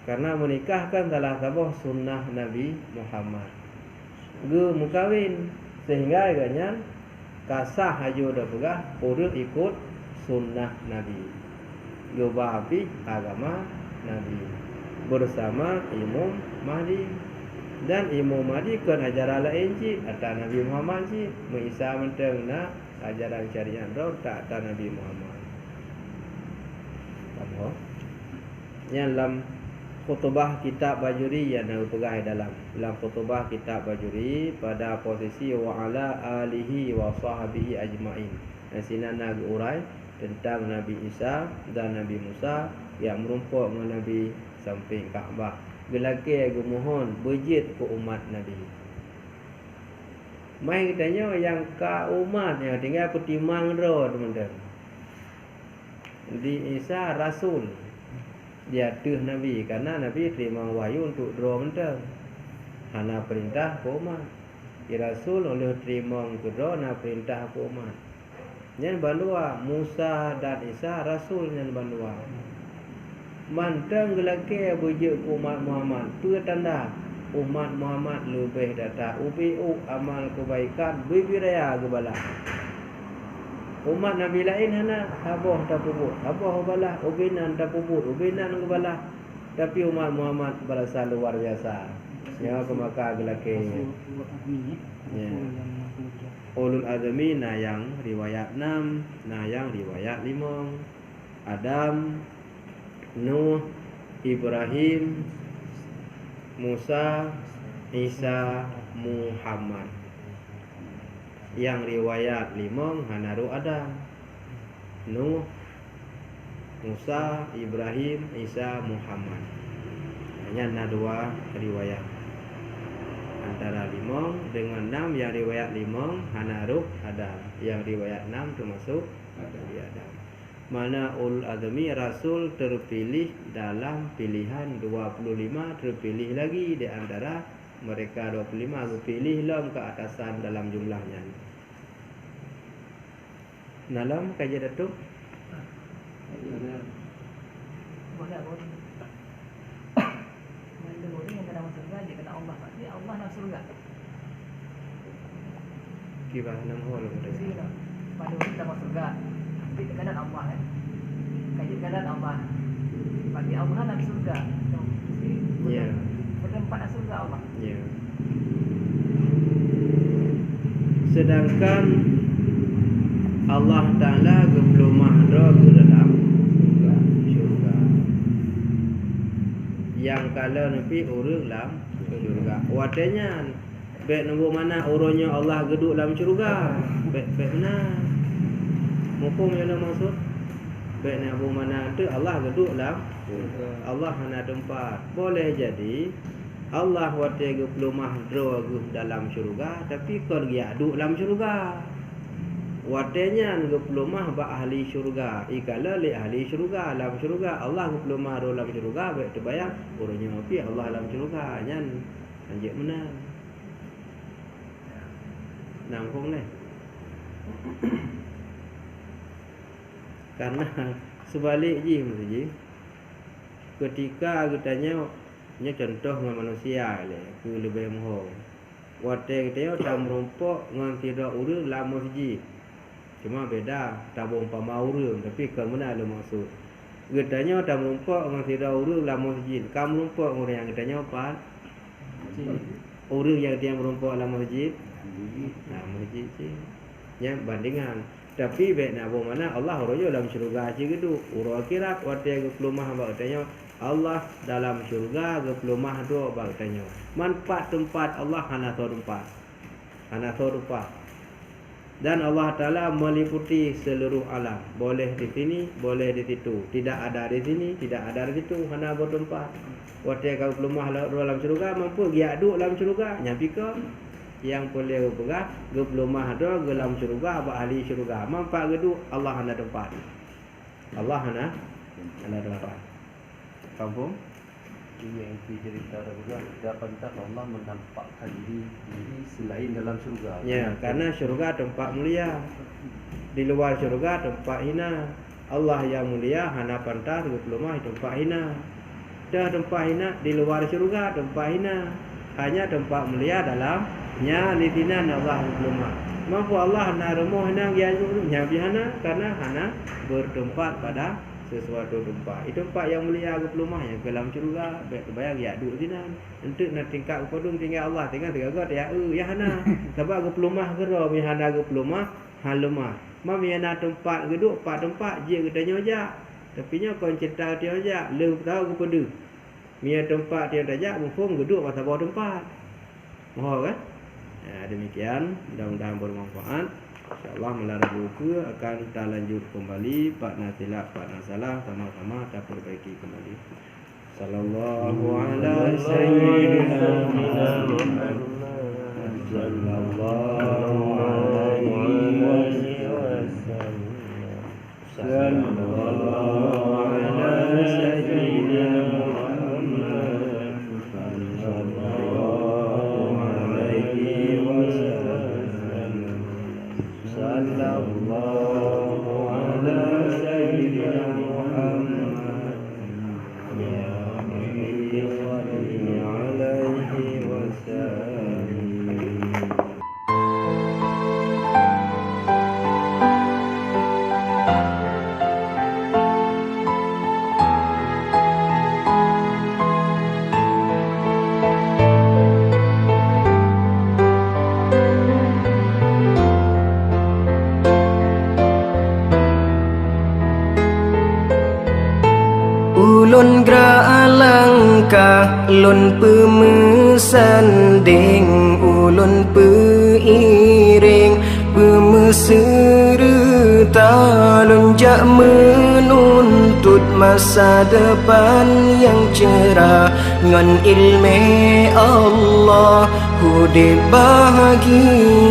Karena menikah kan salah satu sunnah Nabi Muhammad. Gu mukawin sehingga agaknya kasah haju dah pegah urut ikut sunnah Nabi. Gu bahapi agama Nabi bersama Imam Mahdi. Dan Imam Mahdi kan ajaran lain cik atas Nabi Muhammad cik Isa menteng nak ajaran syariat roh tak atas Nabi Muhammad. Faham? Yang dalam khutbah kitab Bajuri yang nak pegang dalam khutbah kitab Bajuri pada posisi wa ala alihi wa sahbihi ajmain. Dan sini nak urai tentang Nabi Isa dan Nabi Musa yang merumpok dengan Nabi samping Kaabah. Gelaki aku mohon berjit ke umat Nabi. Mai tanya yang ka umat yang tinggal petimang ro teman-teman. Di Isa Rasul. Dia tuh Nabi karena Nabi terima wahyu untuk ro mentel. Hana perintah ke umat. Di Rasul oleh terima ke ro na perintah ke umat. Yang bandua Musa dan Isa Rasul yang bandua. Mantang gelake bujuk umat Muhammad. Tu tanda umat Muhammad lebih data ubu amal kebaikan bibiraya gebala. Umat Nabi lain hana haboh tak pubut. Haboh gebala, ubinan tak pubut, ubinan gebala. Tapi umat Muhammad berasa luar biasa. Ya kemaka gelake. Ya. Ulul azmi na yang riwayat 6, na yang riwayat 5. Adam, Nuh, Ibrahim, Musa, Isa, Muhammad. Yang riwayat 5 hanaru Adam, Nuh, Musa, Ibrahim, Isa, Muhammad. Hanya dua riwayat. Antara 5 dengan 6, yang riwayat 5 hana ruh Adam, yang riwayat 6 termasuk Nabi Adam. Mana ul azmi rasul terpilih dalam pilihan 25, terpilih lagi di antara mereka 25, terpilih lam ke atasan dalam jumlahnya. Dalam kajian Datuk Boleh boleh. Benda boleh yang kena masuk surga dia kena Allah. Pasti Allah nak surga. kibah nang hol Jadi nak pada orang kita masuk surga. Tapi kadang Allah kan. Kaji kadang Allah. Bagi Allah nak surga. Ya. Bertempat nak surga Allah. Ya. Sedangkan Allah Ta'ala belum mahra ke dalam syurga. Yang kalau nabi urang dalam syurga. Wadanya baik nombor mana urangnya Allah geduk dalam syurga. Baik mana? Hukum yang maksud baik nombor mana tu Allah geduk dalam syurga. Allah hana tempat. Boleh jadi Allah wate ge belum mahra ge dalam syurga tapi kau dia duduk dalam syurga. Watenya ge belum mah ba ahli syurga. Ikala li ahli syurga dalam syurga Allah ge belum mahra dalam syurga baik terbayang urangnya api Allah dalam syurga nyan anjek menang. Nangkung ni. Karena sebalik je mesti. Ketika kita nya contoh dengan manusia le, ku lebih mohon. Wate kita tak merompok dengan tidak urang dalam masjid. Cuma beda, tak umpama urang tapi ke mana ada maksud. Getanya tak merompok dengan tidak urang dalam masjid. Kamu merompok orang yang getanya apa? Urang yang dia merompok dalam masjid. Nah, masjid je. Yang bandingan. Tapi baik nak buat mana Allah rojo dalam syurga aja gitu. Urang akhirat wate ke pelumah ba getanya Allah dalam syurga ke pelumah dua ba getanya. Manfaat tempat Allah hana tahu tempat. Hana tahu tempat. Dan Allah Ta'ala meliputi seluruh alam. Boleh di sini, boleh di situ. Tidak ada di sini, tidak ada di situ. Hana bertempat. Waktu kau pelumah dalam syurga, mampu dia duduk dalam syurga. Nyampi ke? Yang boleh bergerak, ke pelumah dalam syurga, apa ahli syurga. Mampu geduk, Allah hana tempat. Allah hana tempat. Faham? Ini yang cerita juga dapat Allah menampakkan diri selain dalam syurga. Ya, karena syurga tempat mulia. Di luar syurga tempat hina. Allah yang mulia hana pantas ke pelumah tempat hina. Dah tempat hina di luar syurga tempat hina. Hanya tempat mulia dalamnya litinan Allah pelumah. Mampu Allah hana remoh hina nya bihana karena hana bertempat pada sesuatu tempat. Itu tempat yang mulia ke pelumah yang ke dalam syurga. Baik terbayang ya duduk sini. Untuk nak tingkat kepadung tinggal Allah tinggal tiga-tiga ya hana. Sebab ke pelumah gero mi hana ke pelumah halumah. Mam yana tempat geduk pak tempat je katanya aja. Tapi nya kon cerita dia aja lu tahu kepada. Mi tempat dia aja mufum geduk pasal bawa tempat. Mohon kan? Ya, demikian mudah-mudahan bermanfaat. InsyaAllah melarang buku akan kita lanjut kembali. Pak Nasilah, Pak Nasalah sama-sama kita perbaiki kembali. Sallallahu ala sayyidina Muhammad. Sallallahu alaihi wasallam. Sallallahu ala sayyidina Muhammad. Sallallahu alaihi wasallam. Sallallahu ala sayyidina Muhammad ya Nabi sallallahu alaihi wasallam. Ulun gra alangkah lun pemesanding ulun peiring pemeserta lun jak menuntut masa depan yang cerah ngan ilmu Allah hudib bahagia